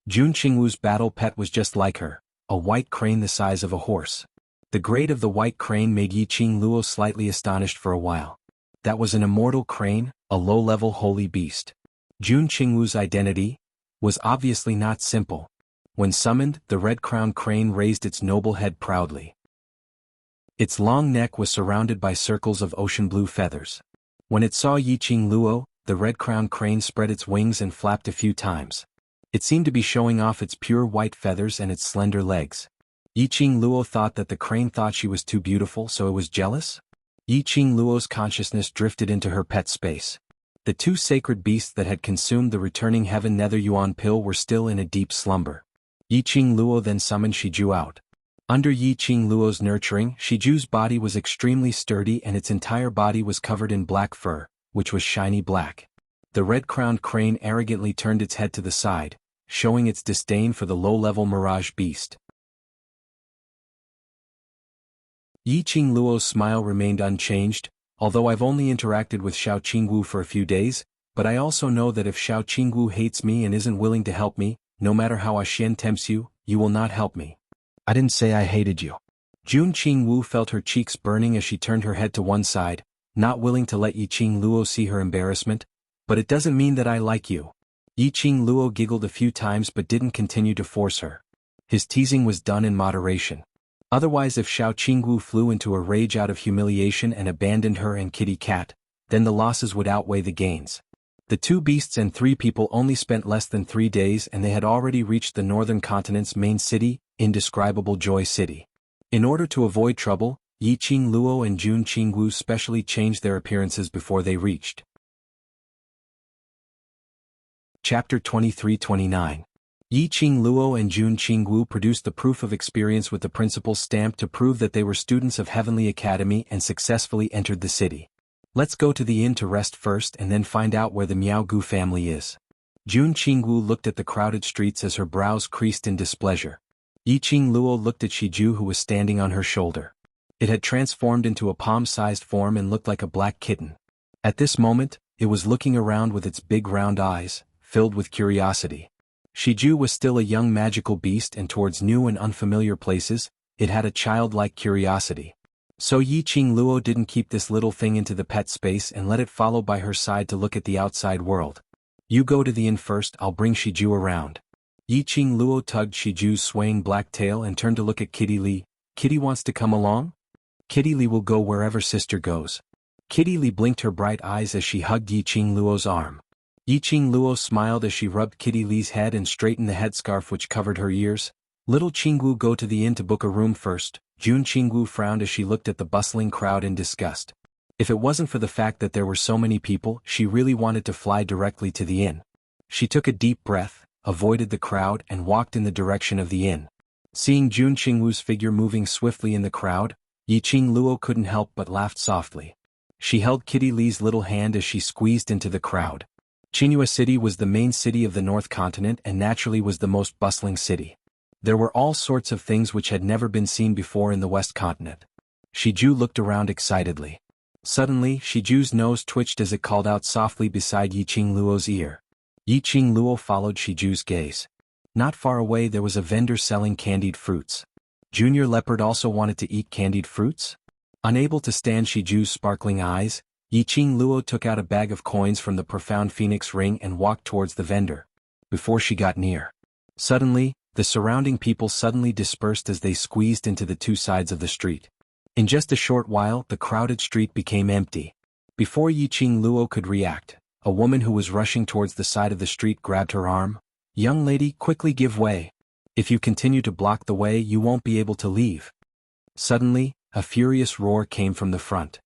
Jun Qingwu's battle pet was just like her, a white crane the size of a horse. The grade of the white crane made Yiqing Luo slightly astonished for a while. That was an immortal crane, a low-level holy beast. Jun Qingwu's identity was obviously not simple. When summoned, the red-crowned crane raised its noble head proudly. Its long neck was surrounded by circles of ocean blue feathers. When it saw Yiqing Luo, the red-crowned crane spread its wings and flapped a few times. It seemed to be showing off its pure white feathers and its slender legs. Yiqing Luo thought that the crane thought she was too beautiful, so it was jealous? Yiqing Luo's consciousness drifted into her pet space. The two sacred beasts that had consumed the returning heaven nether yuan pill were still in a deep slumber. Yiqing Luo then summoned Shiju out. Under Yiqing Luo's nurturing, Shiju's body was extremely sturdy and its entire body was covered in black fur, which was shiny black. The red-crowned crane arrogantly turned its head to the side, showing its disdain for the low-level mirage beast. Yiqing Luo's smile remained unchanged. Although I've only interacted with Xiao Qingwu for a few days, but I also know that if Xiao Qingwu hates me and isn't willing to help me, no matter how Xian tempts you, you will not help me. I didn't say I hated you. Jun Qingwu felt her cheeks burning as she turned her head to one side, not willing to let Yiqing Luo see her embarrassment. But it doesn't mean that I like you. Yiqing Luo giggled a few times but didn't continue to force her. His teasing was done in moderation. Otherwise, if Xiao Qingwu flew into a rage out of humiliation and abandoned her and Kitty Cat, then the losses would outweigh the gains. The two beasts and three people only spent less than 3 days and they had already reached the northern continent's main city, Indescribable Joy City. In order to avoid trouble, Yiqing Luo and Jun Qingwu specially changed their appearances before they reached. Chapter 23-29. Yiqing Luo and Jun Qingwu produced the proof of experience with the principal's stamp to prove that they were students of Heavenly Academy and successfully entered the city. Let's go to the inn to rest first and then find out where the Miaogu family is. Jun Qingwu looked at the crowded streets as her brows creased in displeasure. Yiqing Luo looked at Shiju who was standing on her shoulder. It had transformed into a palm-sized form and looked like a black kitten. At this moment, it was looking around with its big round eyes, filled with curiosity. Shiju was still a young magical beast and towards new and unfamiliar places, it had a childlike curiosity. So Yiqing Luo didn't keep this little thing into the pet space and let it follow by her side to look at the outside world. You go to the inn first, I'll bring Shiju around. Yiqing Luo tugged Shiju's swaying black tail and turned to look at Kitty Li. Kitty wants to come along? Kitty Li will go wherever sister goes. Kitty Li blinked her bright eyes as she hugged Yiqing Luo's arm. Yiqing Luo smiled as she rubbed Kitty Li's head and straightened the headscarf which covered her ears. Little Qingwu, go to the inn to book a room first. Jun Qingwu frowned as she looked at the bustling crowd in disgust. If it wasn't for the fact that there were so many people, she really wanted to fly directly to the inn. She took a deep breath, avoided the crowd and walked in the direction of the inn. Seeing Jun Qingwu's figure moving swiftly in the crowd, Yiqing Luo couldn't help but laughed softly. She held Kitty Li's little hand as she squeezed into the crowd. Qinghua City was the main city of the North Continent and naturally was the most bustling city. There were all sorts of things which had never been seen before in the West Continent. Shiju looked around excitedly. Suddenly, Shiju's nose twitched as it called out softly beside Yiqing Luo's ear. Yiqing Luo followed Shiju's gaze. Not far away there was a vendor selling candied fruits. Junior Leopard also wanted to eat candied fruits? Unable to stand Shiju's sparkling eyes, Yiqing Luo took out a bag of coins from the profound phoenix ring and walked towards the vendor. Before she got near, suddenly, the surrounding people suddenly dispersed as they squeezed into the two sides of the street. In just a short while, the crowded street became empty. Before Yiqing Luo could react, a woman who was rushing towards the side of the street grabbed her arm. Young lady, quickly give way. If you continue to block the way, you won't be able to leave. Suddenly, a furious roar came from the front.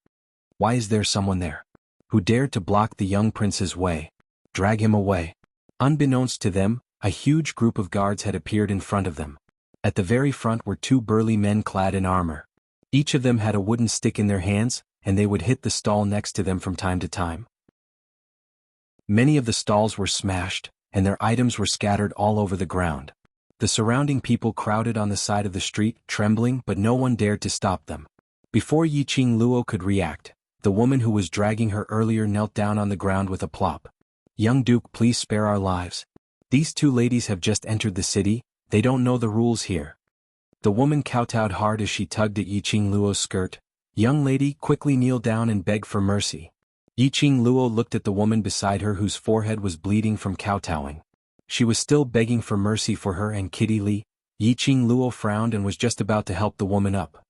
Why is there someone there? Who dared to block the young prince's way? Drag him away. Unbeknownst to them, a huge group of guards had appeared in front of them. At the very front were 2 burly men clad in armor. Each of them had a wooden stick in their hands, and they would hit the stall next to them from time to time. Many of the stalls were smashed, and their items were scattered all over the ground. The surrounding people crowded on the side of the street, trembling, but no one dared to stop them. Before Yiqing Luo could react, the woman who was dragging her earlier knelt down on the ground with a plop. Young Duke, please spare our lives. These two ladies have just entered the city, they don't know the rules here. The woman kowtowed hard as she tugged at Yiqing Luo's skirt. Young lady, quickly kneel down and beg for mercy. Yiqing Luo looked at the woman beside her whose forehead was bleeding from kowtowing. She was still begging for mercy for her and Kitty Li. Yiqing Luo frowned and was just about to help the woman up.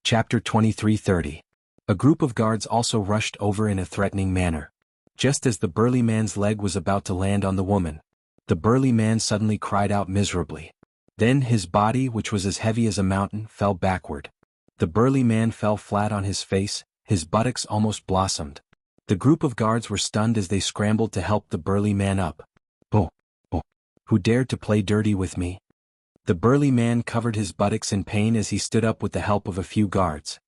Chapter 23:30. A group of guards also rushed over in a threatening manner. Just as the burly man's leg was about to land on the woman, the burly man suddenly cried out miserably. Then his body, which was as heavy as a mountain, fell backward. The burly man fell flat on his face, his buttocks almost blossomed. The group of guards were stunned as they scrambled to help the burly man up. Oh, who dared to play dirty with me? The burly man covered his buttocks in pain as he stood up with the help of a few guards.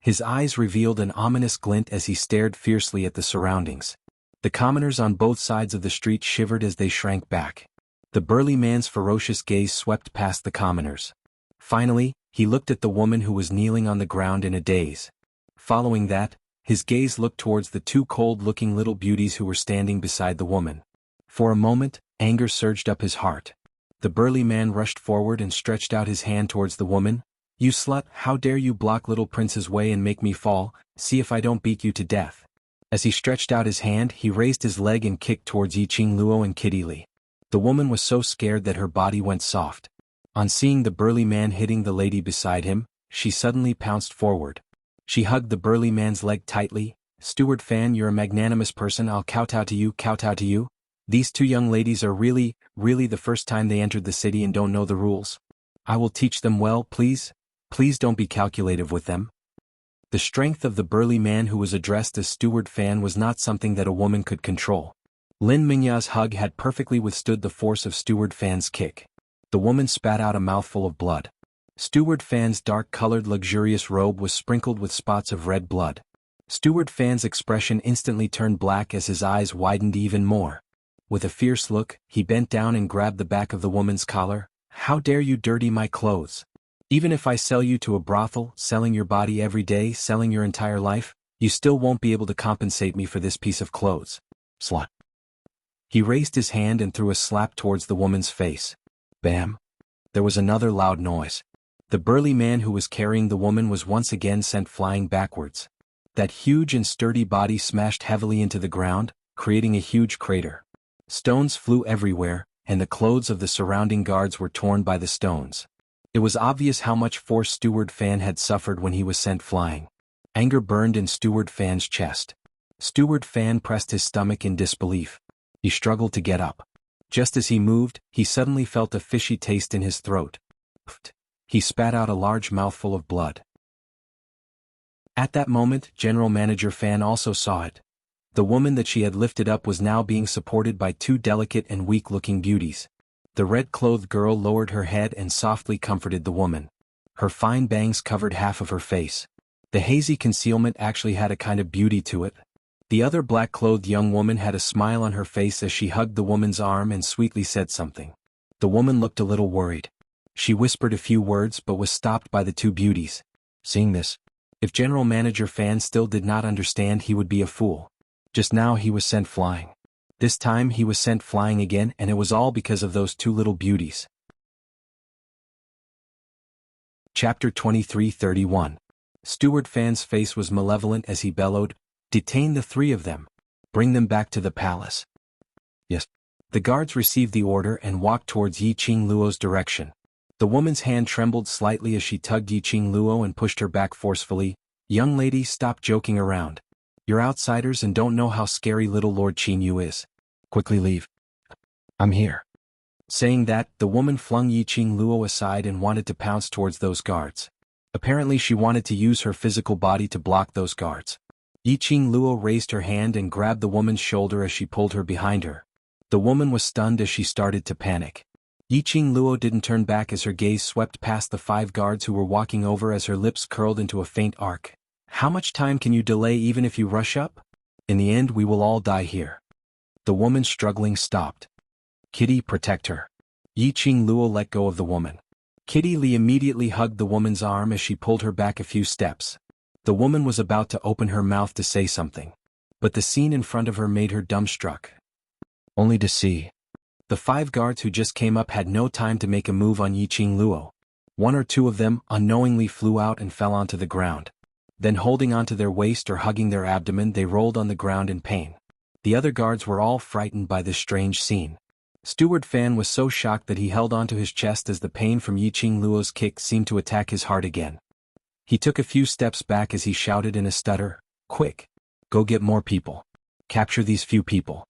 His eyes revealed an ominous glint as he stared fiercely at the surroundings. The commoners on both sides of the street shivered as they shrank back. The burly man's ferocious gaze swept past the commoners. Finally, he looked at the woman who was kneeling on the ground in a daze. Following that, his gaze looked towards the two cold-looking little beauties who were standing beside the woman. For a moment, anger surged up his heart. The burly man rushed forward and stretched out his hand towards the woman. "You slut, how dare you block little prince's way and make me fall, see if I don't beat you to death." As he stretched out his hand, he raised his leg and kicked towards Yiqing Luo and Kitty Li. The woman was so scared that her body went soft. On seeing the burly man hitting the lady beside him, she suddenly pounced forward. She hugged the burly man's leg tightly. "Steward Fan, you're a magnanimous person, I'll kowtow to you, kowtow to you. These two young ladies are really the first time they entered the city and don't know the rules. I will teach them well, please. Please don't be calculative with them." The strength of the burly man who was addressed as Steward Fan was not something that a woman could control. Lin Mingya's hug had perfectly withstood the force of Steward Fan's kick. The woman spat out a mouthful of blood. Steward Fan's dark-colored luxurious robe was sprinkled with spots of red blood. Steward Fan's expression instantly turned black as his eyes widened even more. With a fierce look, he bent down and grabbed the back of the woman's collar. "How dare you dirty my clothes? Even if I sell you to a brothel, selling your body every day, selling your entire life, you still won't be able to compensate me for this piece of clothes. Slut." He raised his hand and threw a slap towards the woman's face. Bam! There was another loud noise. The burly man who was carrying the woman was once again sent flying backwards. That huge and sturdy body smashed heavily into the ground, creating a huge crater. Stones flew everywhere, and the clothes of the surrounding guards were torn by the stones. It was obvious how much force Steward Fan had suffered when he was sent flying. Anger burned in Steward Fan's chest. Steward Fan pressed his stomach in disbelief. He struggled to get up. Just as he moved, he suddenly felt a fishy taste in his throat. He spat out a large mouthful of blood. At that moment, General Manager Fan also saw it. The woman that she had lifted up was now being supported by two delicate and weak-looking beauties. The red-clothed girl lowered her head and softly comforted the woman. Her fine bangs covered half of her face. The hazy concealment actually had a kind of beauty to it. The other black-clothed young woman had a smile on her face as she hugged the woman's arm and sweetly said something. The woman looked a little worried. She whispered a few words but was stopped by the two beauties. Seeing this, if General Manager Fan still did not understand, he would be a fool. Just now he was sent flying. This time he was sent flying again, and it was all because of those two little beauties. Chapter 23:31. Steward Fan's face was malevolent as he bellowed, "Detain the three of them. Bring them back to the palace." Yes. The guards received the order and walked towards Yiqing Luo's direction. The woman's hand trembled slightly as she tugged Yiqing Luo and pushed her back forcefully. "Young lady, stop joking around. You're outsiders and don't know how scary little Lord Qingyu is. Quickly leave. I'm here." Saying that, the woman flung Yiqing Luo aside and wanted to pounce towards those guards. Apparently she wanted to use her physical body to block those guards. Yiqing Luo raised her hand and grabbed the woman's shoulder as she pulled her behind her. The woman was stunned as she started to panic. Yiqing Luo didn't turn back as her gaze swept past the 5 guards who were walking over as her lips curled into a faint arc. "How much time can you delay even if you rush up? In the end we will all die here." The woman struggling stopped. "Kitty, protect her." Yiqing Luo let go of the woman. Kitty Li immediately hugged the woman's arm as she pulled her back a few steps. The woman was about to open her mouth to say something. But the scene in front of her made her dumbstruck. only to see. The 5 guards who just came up had no time to make a move on Yiqing Luo. 1 or 2 of them unknowingly flew out and fell onto the ground. Then holding onto their waist or hugging their abdomen, they rolled on the ground in pain. The other guards were all frightened by this strange scene. Steward Fan was so shocked that he held onto his chest as the pain from Yiqing Luo's kick seemed to attack his heart again. He took a few steps back as he shouted in a stutter, "Quick! Go get more people. Capture these few people."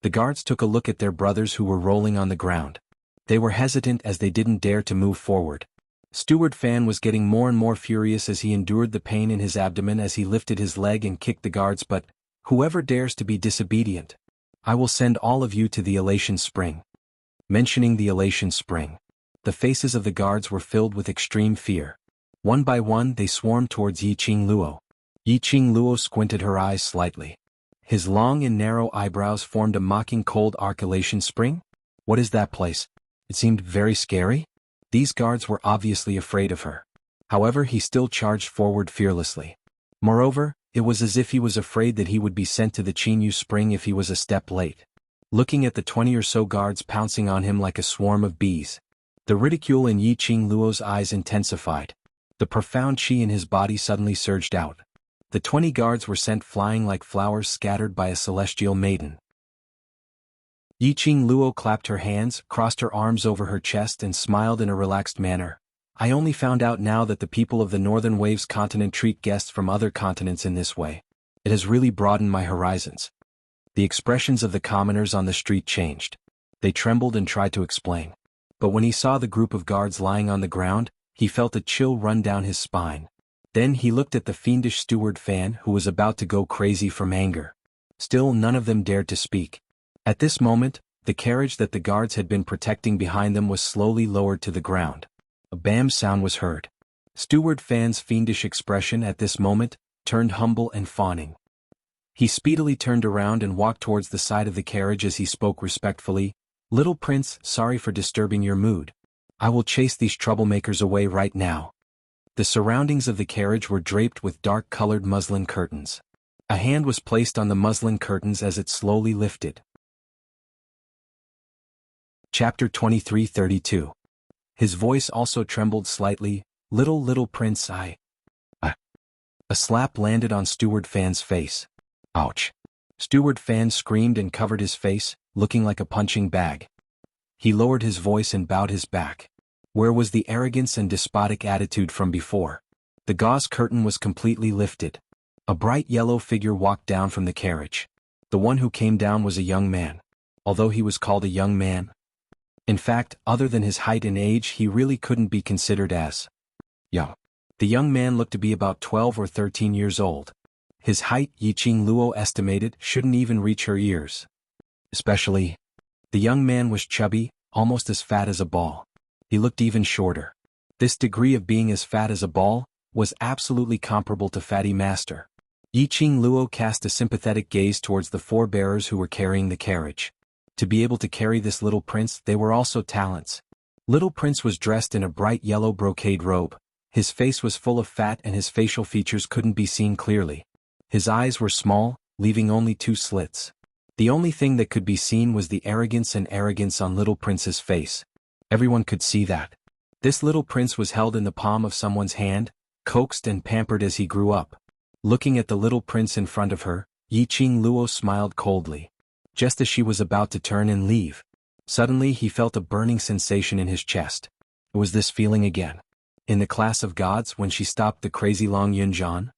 The guards took a look at their brothers who were rolling on the ground. They were hesitant as they didn't dare to move forward. Steward Fan was getting more and more furious as he endured the pain in his abdomen as he lifted his leg and kicked the guards. "But whoever dares to be disobedient, I will send all of you to the Elation Spring." Mentioning the Elation Spring, the faces of the guards were filled with extreme fear. One by one they swarmed towards Yiqing Luo. Yiqing Luo squinted her eyes slightly. His long and narrow eyebrows formed a mocking cold arc. Elation Spring? What is that place? It seemed very scary. These guards were obviously afraid of her. However, he still charged forward fearlessly. Moreover, it was as if he was afraid that he would be sent to the Qinyu Spring if he was a step late. Looking at the 20 or so guards pouncing on him like a swarm of bees, the ridicule in Yiqing Luo's eyes intensified. The profound qi in his body suddenly surged out. The 20 guards were sent flying like flowers scattered by a celestial maiden. Yiqing Luo clapped her hands, crossed her arms over her chest and smiled in a relaxed manner. "I only found out now that the people of the Northern Waves continent treat guests from other continents in this way. It has really broadened my horizons." The expressions of the commoners on the street changed. They trembled and tried to explain. But when he saw the group of guards lying on the ground, he felt a chill run down his spine. Then he looked at the fiendish Steward Fan who was about to go crazy from anger. Still none of them dared to speak. At this moment, the carriage that the guards had been protecting behind them was slowly lowered to the ground. A bam sound was heard. Steward Fan's fiendish expression at this moment turned humble and fawning. He speedily turned around and walked towards the side of the carriage as he spoke respectfully. "Little Prince, sorry for disturbing your mood. I will chase these troublemakers away right now." The surroundings of the carriage were draped with dark-colored muslin curtains. A hand was placed on the muslin curtains as it slowly lifted. Chapter 23:32. His voice also trembled slightly. Little Prince, I... A slap landed on Steward Fan's face. Ouch. Steward Fan screamed and covered his face, looking like a punching bag. He lowered his voice and bowed his back. Where was the arrogance and despotic attitude from before? The gauze curtain was completely lifted. A bright yellow figure walked down from the carriage. The one who came down was a young man. Although he was called a young man, in fact, other than his height and age, he really couldn't be considered as young. The young man looked to be about 12 or 13 years old. His height, Yiqing Luo estimated, shouldn't even reach her ears. Especially, the young man was chubby, almost as fat as a ball. He looked even shorter. This degree of being as fat as a ball was absolutely comparable to Fatty Master. Yiqing Luo cast a sympathetic gaze towards the 4 bearers who were carrying the carriage. To be able to carry this little prince, they were also talents. Little Prince was dressed in a bright yellow brocade robe. His face was full of fat and his facial features couldn't be seen clearly. His eyes were small, leaving only 2 slits. The only thing that could be seen was the arrogance on Little Prince's face. Everyone could see that. This little prince was held in the palm of someone's hand, coaxed and pampered as he grew up. Looking at the little prince in front of her, Yiqing Luo smiled coldly. Just as she was about to turn and leave, suddenly he felt a burning sensation in his chest. It was this feeling again. In the class of gods when she stopped the crazy Long Yunjian?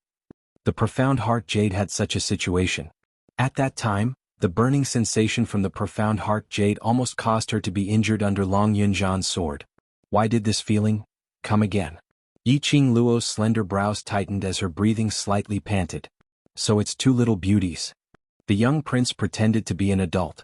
The profound heart jade had such a situation. At that time, the burning sensation from the profound heart jade almost caused her to be injured under Long Yunjian's sword. Why did this feeling come again? Yiqing Luo's slender brows tightened as her breathing slightly panted. So it's 2 little beauties. The young prince pretended to be an adult.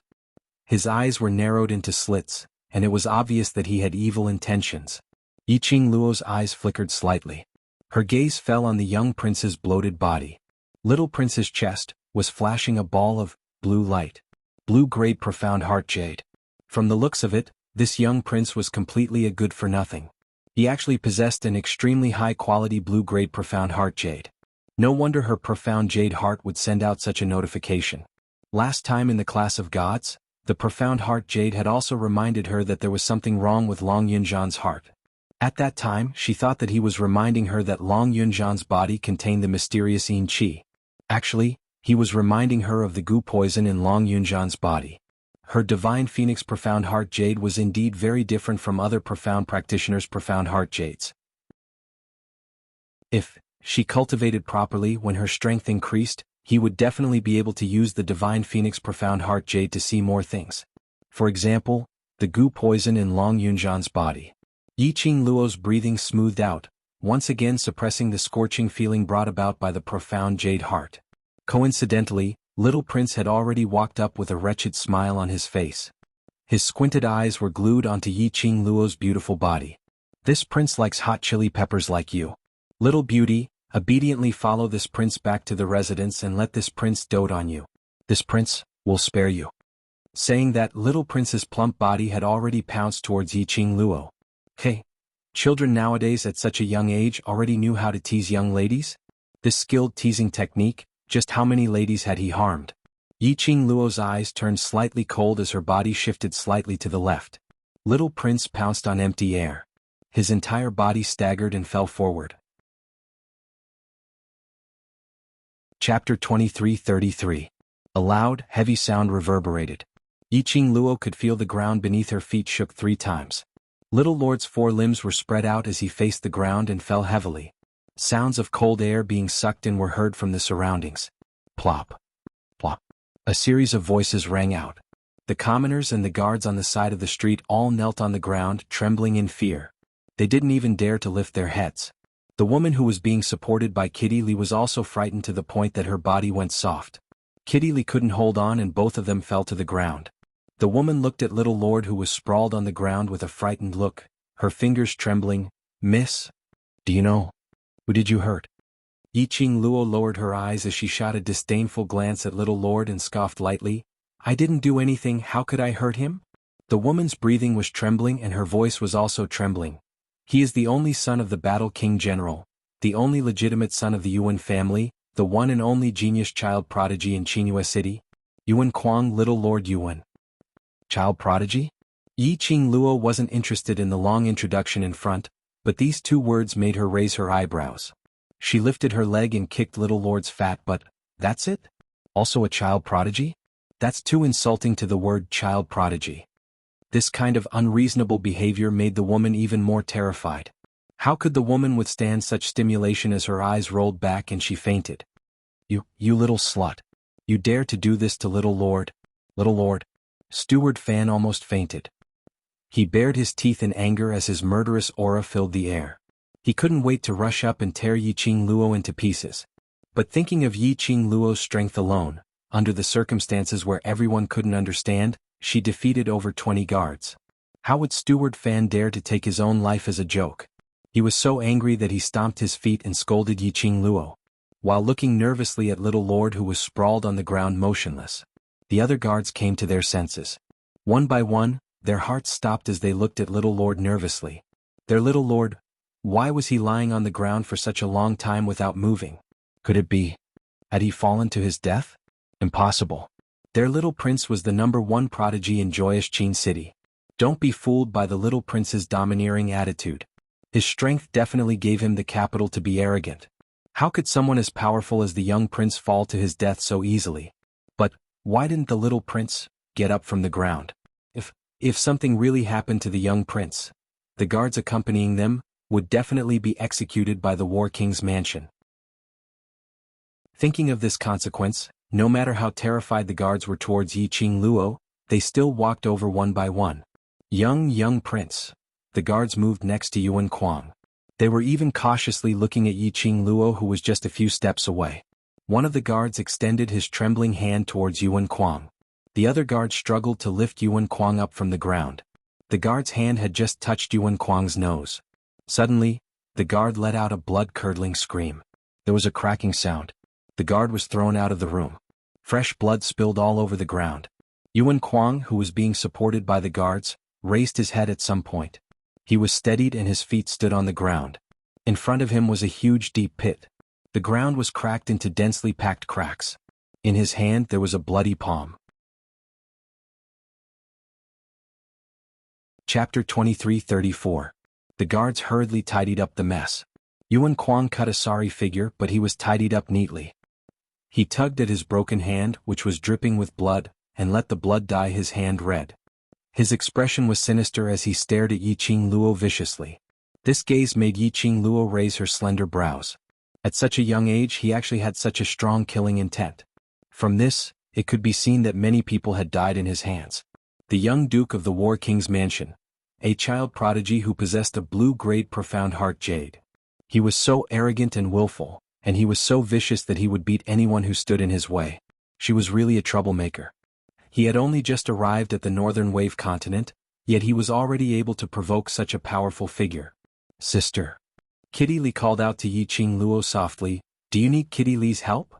His eyes were narrowed into slits, and it was obvious that he had evil intentions. Yiqing Luo's eyes flickered slightly. Her gaze fell on the young prince's bloated body. Little Prince's chest was flashing a ball of blue light. Blue-grade profound heart jade. From the looks of it, this young prince was completely a good-for-nothing. He actually possessed an extremely high-quality blue-grade profound heart jade. No wonder her profound jade heart would send out such a notification. Last time in the class of gods, The profound heart jade had also reminded her that there was something wrong with Long Yunzhan's heart. At that time, she thought that he was reminding her that Long Yunzhan's body contained the mysterious yin qi. Actually, he was reminding her of the gu poison in Long Yunzhan's body. Her divine phoenix profound heart jade was indeed very different from other profound practitioners' profound heart jades. If she cultivated properly when her strength increased, he would definitely be able to use the divine phoenix profound heart jade to see more things. For example, the gu poison in Long Yunzhan's body. Yiqing Luo's breathing smoothed out, once again suppressing the scorching feeling brought about by the profound jade heart. Coincidentally, little prince had already walked up with a wretched smile on his face. His squinted eyes were glued onto Yiqing Luo's beautiful body. This prince likes hot chili peppers like you. Little beauty, obediently follow this prince back to the residence and let this prince dote on you. This prince will spare you. Saying that, little prince's plump body had already pounced towards Yiqing Luo. Hey, children nowadays at such a young age already knew how to tease young ladies? This skilled teasing technique, just how many ladies had he harmed? Yiqing Luo's eyes turned slightly cold as her body shifted slightly to the left. Little prince pounced on empty air. His entire body staggered and fell forward. Chapter 23:33. A loud, heavy sound reverberated. Yiqing Luo could feel the ground beneath her feet shook 3 times. Little Lord's 4 limbs were spread out as he faced the ground and fell heavily. Sounds of cold air being sucked in were heard from the surroundings. Plop. Plop. A series of voices rang out. The commoners and the guards on the side of the street all knelt on the ground, trembling in fear. They didn't even dare to lift their heads. The woman who was being supported by Kitty Lee was also frightened to the point that her body went soft. Kitty Lee couldn't hold on and both of them fell to the ground. The woman looked at little Lord who was sprawled on the ground with a frightened look, her fingers trembling. Miss? Do you know? Who did you hurt? Yiqing Luo lowered her eyes as she shot a disdainful glance at little Lord and scoffed lightly. I didn't do anything, how could I hurt him? The woman's breathing was trembling and her voice was also trembling. He is the only son of the Battle King General, the only legitimate son of the Yuan family, the one and only genius child prodigy in Qinghua City. Yuan Kuang, little Lord Yuan. Child prodigy? Yiqing Luo wasn't interested in the long introduction in front, but these 2 words made her raise her eyebrows. She lifted her leg and kicked little Lord's fat butt. That's it? Also a child prodigy? That's too insulting to the word child prodigy. This kind of unreasonable behavior made the woman even more terrified. How could the woman withstand such stimulation as her eyes rolled back and she fainted? You little slut. You dare to do this to little Lord? Little Lord. Steward Fan almost fainted. He bared his teeth in anger as his murderous aura filled the air. He couldn't wait to rush up and tear Yiqing Luo into pieces. But thinking of Yiqing Luo's strength alone, under the circumstances where everyone couldn't understand, she defeated over 20 guards. How would Steward Fan dare to take his own life as a joke? He was so angry that he stomped his feet and scolded Yiqing Luo, while looking nervously at little Lord who was sprawled on the ground motionless. The other guards came to their senses. One by one, their hearts stopped as they looked at little Lord nervously. Their little Lord, why was he lying on the ground for such a long time without moving? Could it be? Had he fallen to his death? Impossible. Their little prince was the #1 prodigy in joyous Qin City. Don't be fooled by the little prince's domineering attitude. His strength definitely gave him the capital to be arrogant. How could someone as powerful as the young prince fall to his death so easily? But why didn't the little prince get up from the ground? If something really happened to the young prince, the guards accompanying them would definitely be executed by the War King's mansion. Thinking of this consequence, no matter how terrified the guards were towards Yiqing Luo, they still walked over one by one. Young prince. The guards moved next to Yuan Kuang. They were even cautiously looking at Yiqing Luo who was just a few steps away. One of the guards extended his trembling hand towards Yuan Kuang. The other guard struggled to lift Yuan Kuang up from the ground. The guard's hand had just touched Yuan Kuang's nose. Suddenly, the guard let out a blood-curdling scream. There was a cracking sound. The guard was thrown out of the room. Fresh blood spilled all over the ground. Yuan Kuang, who was being supported by the guards, raised his head at some point. He was steadied and his feet stood on the ground. In front of him was a huge deep pit. The ground was cracked into densely packed cracks. In his hand there was a bloody palm. Chapter 2334. The guards hurriedly tidied up the mess. Xuanhuan cut a sorry figure, but he was tidied up neatly. He tugged at his broken hand, which was dripping with blood, and let the blood dye his hand red. His expression was sinister as he stared at Yiqing Luo viciously. This gaze made Yiqing Luo raise her slender brows. At such a young age he actually had such a strong killing intent. From this, it could be seen that many people had died in his hands. The young Duke of the War King's mansion. A child prodigy who possessed a blue-grade profound heart jade. He was so arrogant and willful, and he was so vicious that he would beat anyone who stood in his way. She was really a troublemaker. He had only just arrived at the northern wave continent, yet he was already able to provoke such a powerful figure. Sister. Kitty Lee called out to Yiqing Luo softly, "Do you need Kitty Lee's help?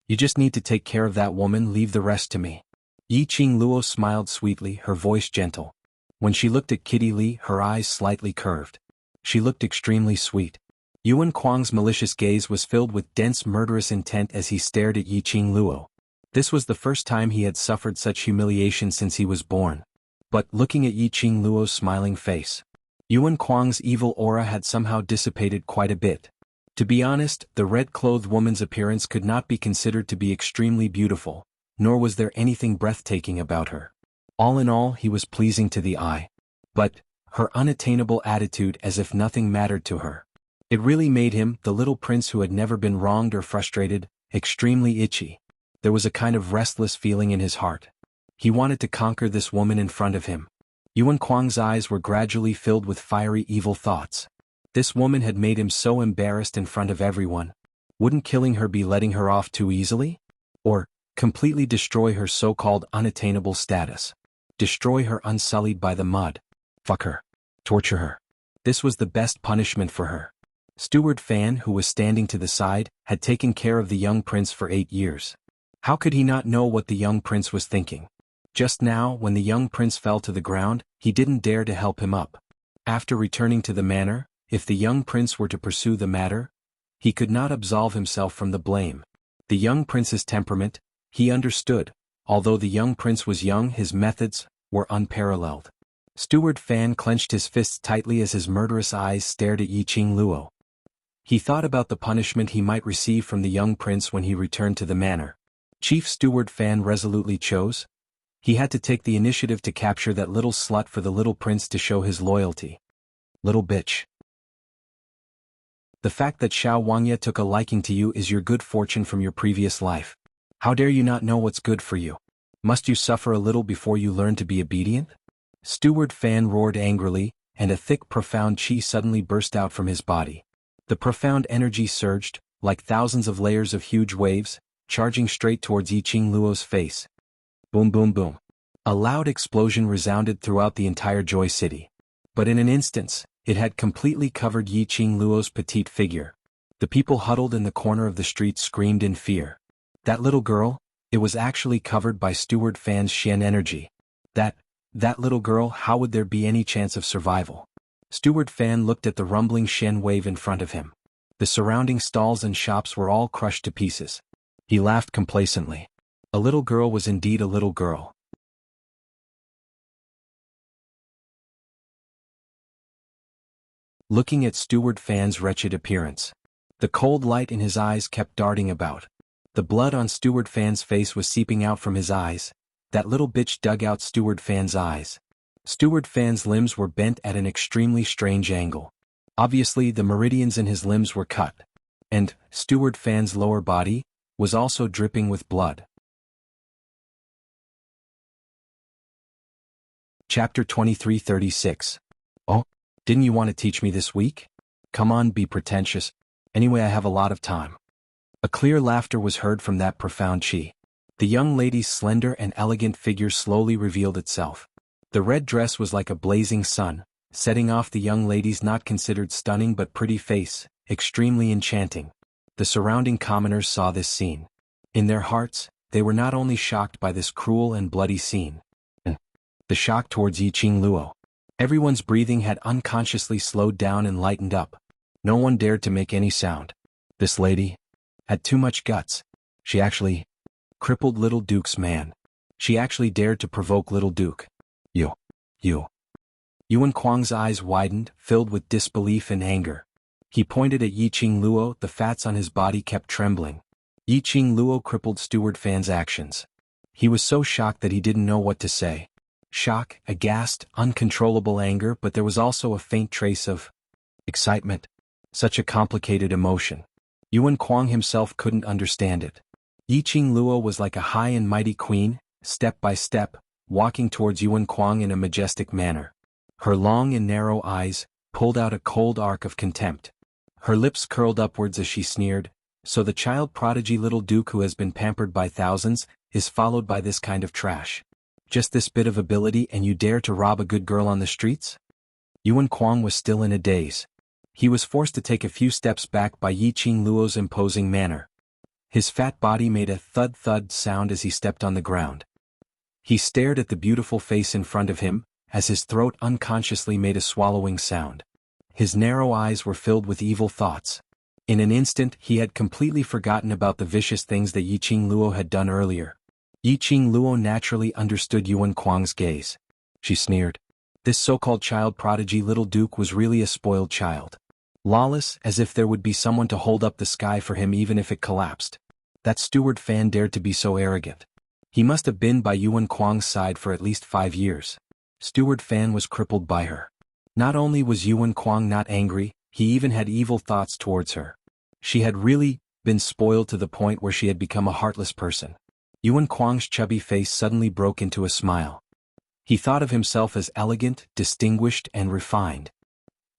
You just need to take care of that woman, leave the rest to me." Yiqing Luo smiled sweetly, her voice gentle. When she looked at Kitty Lee, her eyes slightly curved. She looked extremely sweet. Xuanhuan's malicious gaze was filled with dense murderous intent as he stared at Yiqing Luo. This was the first time he had suffered such humiliation since he was born. But looking at Yiqing Luo's smiling face, Xuanhuan's evil aura had somehow dissipated quite a bit. To be honest, the red-clothed woman's appearance could not be considered to be extremely beautiful, nor was there anything breathtaking about her. All in all, he was pleasing to the eye. But her unattainable attitude, as if nothing mattered to her. It really made him, the little prince who had never been wronged or frustrated, extremely itchy. There was a kind of restless feeling in his heart. He wanted to conquer this woman in front of him. Xuanhuan's eyes were gradually filled with fiery evil thoughts. This woman had made him so embarrassed in front of everyone. Wouldn't killing her be letting her off too easily? Or completely destroy her so-called unattainable status. Destroy her unsullied by the mud. Fuck her. Torture her. This was the best punishment for her. Steward Fan, who was standing to the side, had taken care of the young prince for 8 years. How could he not know what the young prince was thinking? Just now, when the young prince fell to the ground, he didn't dare to help him up. After returning to the manor, if the young prince were to pursue the matter, he could not absolve himself from the blame. The young prince's temperament, he understood. Although the young prince was young, his methods were unparalleled. Steward Fan clenched his fists tightly as his murderous eyes stared at Yiqing Luo. He thought about the punishment he might receive from the young prince when he returned to the manor. Chief Steward Fan resolutely chose. He had to take the initiative to capture that little slut for the little prince to show his loyalty. Little bitch. The fact that xuanhuan took a liking to you is your good fortune from your previous life. How dare you not know what's good for you? Must you suffer a little before you learn to be obedient? Steward Fan roared angrily, and a thick profound chi suddenly burst out from his body. The profound energy surged, like thousands of layers of huge waves, charging straight towards Yiqing Luo's face. Boom boom boom. A loud explosion resounded throughout the entire Joy City. But in an instant, it had completely covered Yiqing Luo's petite figure. The people huddled in the corner of the street screamed in fear. That little girl, it was actually covered by Steward Fan's Xian energy. That little girl, how would there be any chance of survival? Steward Fan looked at the rumbling Xian wave in front of him. The surrounding stalls and shops were all crushed to pieces. He laughed complacently. A little girl was indeed a little girl. Looking at Steward Fan's wretched appearance, the cold light in his eyes kept darting about. The blood on Steward Fan's face was seeping out from his eyes. That little bitch dug out Steward Fan's eyes. Steward Fan's limbs were bent at an extremely strange angle. Obviously, the meridians in his limbs were cut. And Steward Fan's lower body was also dripping with blood. Chapter 2336. Oh, didn't you want to teach me this week? Come on, be pretentious. Anyway, I have a lot of time. A clear laughter was heard from that profound chi. The young lady's slender and elegant figure slowly revealed itself. The red dress was like a blazing sun, setting off the young lady's not considered stunning but pretty face, extremely enchanting. The surrounding commoners saw this scene. In their hearts, they were not only shocked by this cruel and bloody scene. The shock towards Yiqing Luo. Everyone's breathing had unconsciously slowed down and lightened up. No one dared to make any sound. This lady had too much guts. She actually crippled Little Duke's man. She actually dared to provoke Little Duke. You Yuan Kuang's eyes widened, filled with disbelief and anger. He pointed at Yiqing Luo. The fats on his body kept trembling. Yiqing Luo crippled Steward Fan's actions. He was so shocked that he didn't know what to say. Shock, aghast, uncontrollable anger, but there was also a faint trace of excitement. Such a complicated emotion. Yuan Kuang himself couldn't understand it. Yiqing Luo was like a high and mighty queen, step by step, walking towards Yuan Kuang in a majestic manner. Her long and narrow eyes pulled out a cold arc of contempt. Her lips curled upwards as she sneered, "So the child prodigy little duke who has been pampered by thousands is followed by this kind of trash. Just this bit of ability and you dare to rob a good girl on the streets?" Yuan Kuang was still in a daze. He was forced to take a few steps back by Yiqing Luo's imposing manner. His fat body made a thud-thud sound as he stepped on the ground. He stared at the beautiful face in front of him, as his throat unconsciously made a swallowing sound. His narrow eyes were filled with evil thoughts. In an instant he had completely forgotten about the vicious things that Yiqing Luo had done earlier. Yiqing Luo naturally understood Yuan Kuang's gaze. She sneered. This so-called child prodigy little duke was really a spoiled child. Lawless, as if there would be someone to hold up the sky for him even if it collapsed. That Steward Fan dared to be so arrogant. He must have been by Yuan Kuang's side for at least 5 years. Steward Fan was crippled by her. Not only was Yuan Kuang not angry, he even had evil thoughts towards her. She had really been spoiled to the point where she had become a heartless person. Yuan Kuang's chubby face suddenly broke into a smile. He thought of himself as elegant, distinguished, and refined.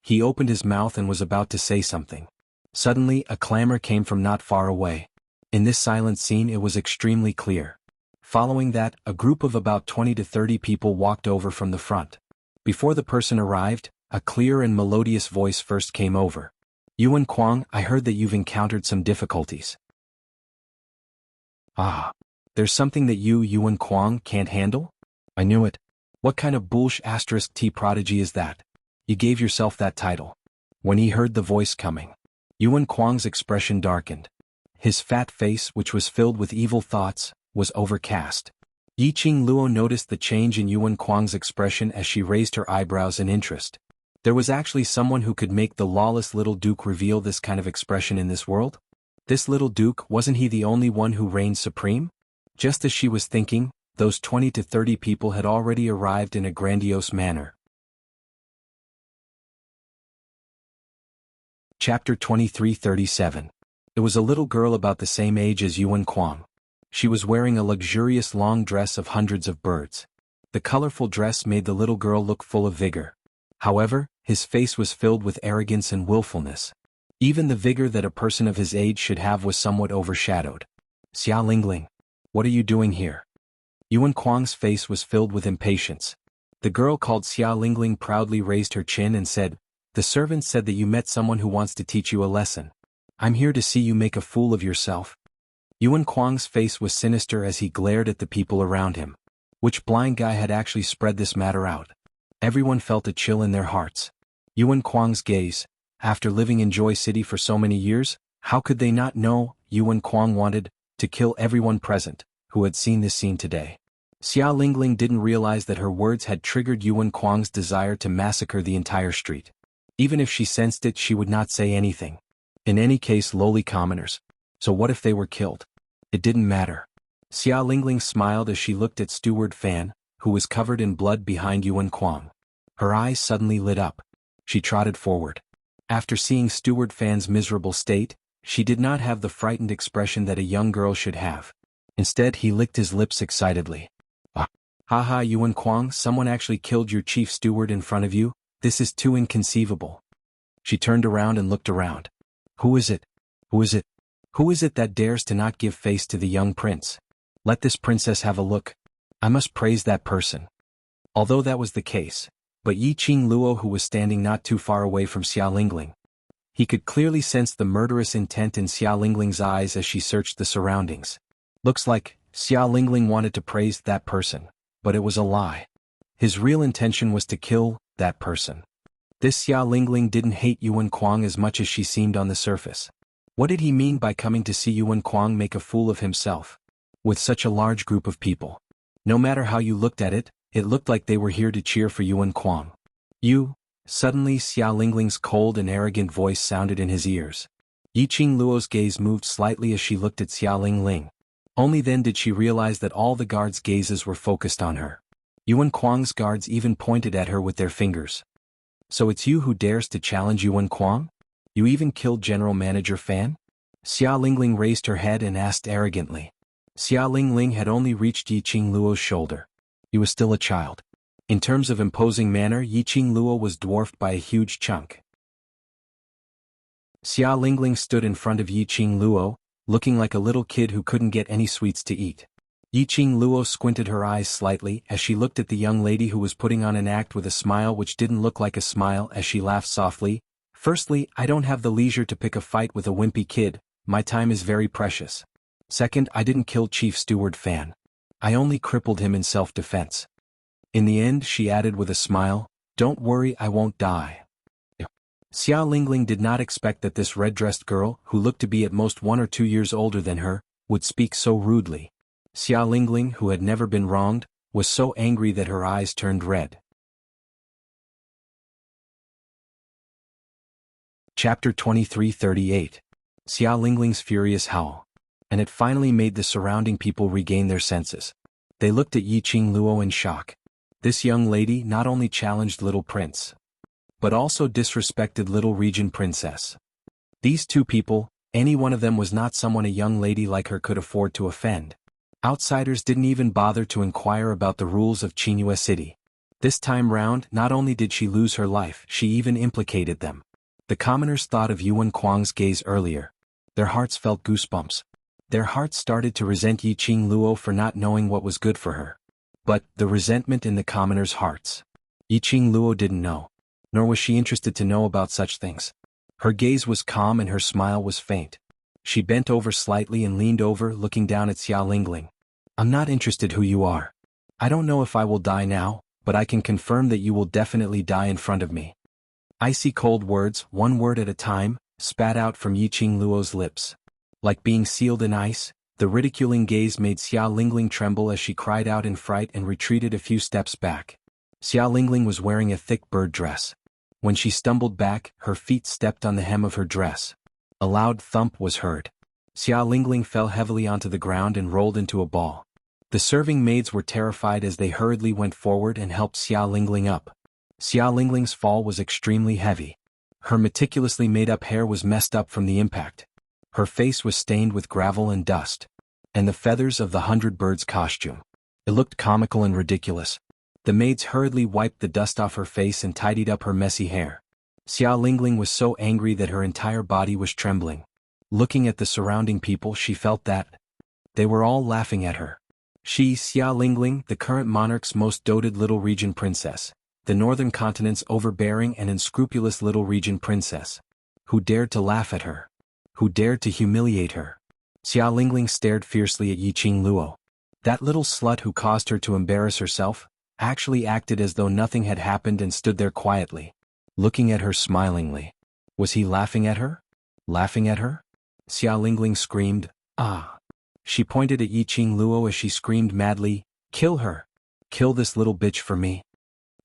He opened his mouth and was about to say something. Suddenly, a clamor came from not far away. In this silent scene it was extremely clear. Following that, a group of about 20 to 30 people walked over from the front. Before the person arrived, a clear and melodious voice first came over. "Yuan Kuang, I heard that you've encountered some difficulties." "Ah. There's something that you, Yuan Kuang, can't handle? I knew it. What kind of *T prodigy is that? You gave yourself that title." When he heard the voice coming, Yuan Kuang's expression darkened. His fat face, which was filled with evil thoughts, was overcast. Yiqing Luo noticed the change in Yuan Kuang's expression as she raised her eyebrows in interest. There was actually someone who could make the lawless little duke reveal this kind of expression in this world? This little duke, wasn't he the only one who reigned supreme? Just as she was thinking, those 20 to 30 people had already arrived in a grandiose manner. Chapter 2337. It was a little girl about the same age as Yuan Kuang. She was wearing a luxurious long dress of hundreds of birds. The colorful dress made the little girl look full of vigor. However, his face was filled with arrogance and willfulness. Even the vigor that a person of his age should have was somewhat overshadowed. "Xia Lingling, what are you doing here?" Yuan Kuang's face was filled with impatience. The girl called Xia Lingling proudly raised her chin and said, "The servant said that you met someone who wants to teach you a lesson. I'm here to see you make a fool of yourself." Yuan Kuang's face was sinister as he glared at the people around him. Which blind guy had actually spread this matter out? Everyone felt a chill in their hearts. Yuan Kuang's gaze, after living in Joy City for so many years, how could they not know? Yuan Kuang wanted to kill everyone present who had seen this scene today. Xia Lingling didn't realize that her words had triggered Yuan Kuang's desire to massacre the entire street. Even if she sensed it, she would not say anything. In any case, lowly commoners. So what if they were killed? It didn't matter. Xia Lingling smiled as she looked at Steward Fan, who was covered in blood behind Yuan Kuang. Her eyes suddenly lit up. She trotted forward. After seeing Steward Fan's miserable state, she did not have the frightened expression that a young girl should have. Instead, he licked his lips excitedly. "Ah. Haha, Yuan Kuang, someone actually killed your chief steward in front of you? This is too inconceivable." She turned around and looked around. Who is it? Who is it? Who is it that dares to not give face to the young prince? Let this princess have a look. I must praise that person." Although that was the case, but Yiqing Luo, who was standing not too far away from Xia Lingling, he could clearly sense the murderous intent in Xia Lingling's eyes as she searched the surroundings. Looks like Xia Lingling wanted to praise that person, but it was a lie. His real intention was to kill that person. This Xia Lingling didn't hate Yuan Kuang as much as she seemed on the surface. What did he mean by coming to see Yuan Kuang make a fool of himself? With such a large group of people. No matter how you looked at it, it looked like they were here to cheer for Yuan Kuang. You, suddenly Xia Lingling's cold and arrogant voice sounded in his ears. Yiqing Luo's gaze moved slightly as she looked at Xia Lingling. Only then did she realize that all the guards' gazes were focused on her. Yuan Kuang's guards even pointed at her with their fingers. So it's you who dares to challenge Yuan Kuang? You even killed General Manager Fan? Xia Lingling raised her head and asked arrogantly. Xia Lingling had only reached Yiqing Luo's shoulder. He was still a child. In terms of imposing manner, Yiqing Luo was dwarfed by a huge chunk. Xia Lingling stood in front of Yiqing Luo, looking like a little kid who couldn't get any sweets to eat. Yiqing Luo squinted her eyes slightly as she looked at the young lady who was putting on an act with a smile which didn't look like a smile as she laughed softly. Firstly, I don't have the leisure to pick a fight with a wimpy kid, my time is very precious. Second, I didn't kill Chief Steward Fan. I only crippled him in self-defense. In the end, she added with a smile, don't worry, I won't die. Xia Lingling did not expect that this red-dressed girl, who looked to be at most 1 or 2 years older than her, would speak so rudely. Xia Lingling, who had never been wronged, was so angry that her eyes turned red. Chapter 2338. Xia Lingling's Furious Howl. And it finally made the surrounding people regain their senses. They looked at Yiqing Luo in shock. This young lady not only challenged Little Prince, but also disrespected Little Region Princess. These two people, any one of them was not someone a young lady like her could afford to offend. Outsiders didn't even bother to inquire about the rules of Qinghua City. This time round, not only did she lose her life, she even implicated them. The commoners thought of Yuan Kuang's gaze earlier. Their hearts felt goosebumps. Their hearts started to resent Yiqing Luo for not knowing what was good for her. But, the resentment in the commoners' hearts. Yiqing Luo didn't know. Nor was she interested to know about such things. Her gaze was calm and her smile was faint. She bent over slightly and leaned over, looking down at Xia Lingling. I'm not interested who you are. I don't know if I will die now, but I can confirm that you will definitely die in front of me. Icy cold words, one word at a time, spat out from Yiqing Luo's lips. Like being sealed in ice, the ridiculing gaze made Xia Lingling tremble as she cried out in fright and retreated a few steps back. Xia Lingling was wearing a thick bird dress. When she stumbled back, her feet stepped on the hem of her dress. A loud thump was heard. Xia Lingling fell heavily onto the ground and rolled into a ball. The serving maids were terrified as they hurriedly went forward and helped Xia Lingling up. Xia Lingling's fall was extremely heavy. Her meticulously made-up hair was messed up from the impact. Her face was stained with gravel and dust. And the feathers of the 100 Birds costume. It looked comical and ridiculous. The maids hurriedly wiped the dust off her face and tidied up her messy hair. Xia Lingling was so angry that her entire body was trembling. Looking at the surrounding people, she felt that they were all laughing at her. She, Xia Lingling, the current monarch's most doted Little Region Princess, the northern continent's overbearing and unscrupulous Little Region Princess. Who dared to laugh at her? Who dared to humiliate her? Xia Lingling stared fiercely at Yiqing Luo. That little slut who caused her to embarrass herself, actually acted as though nothing had happened and stood there quietly, looking at her smilingly. Was he laughing at her? Laughing at her? Xia Lingling screamed, ah. She pointed at Yiqing Luo as she screamed madly, kill her. Kill this little bitch for me.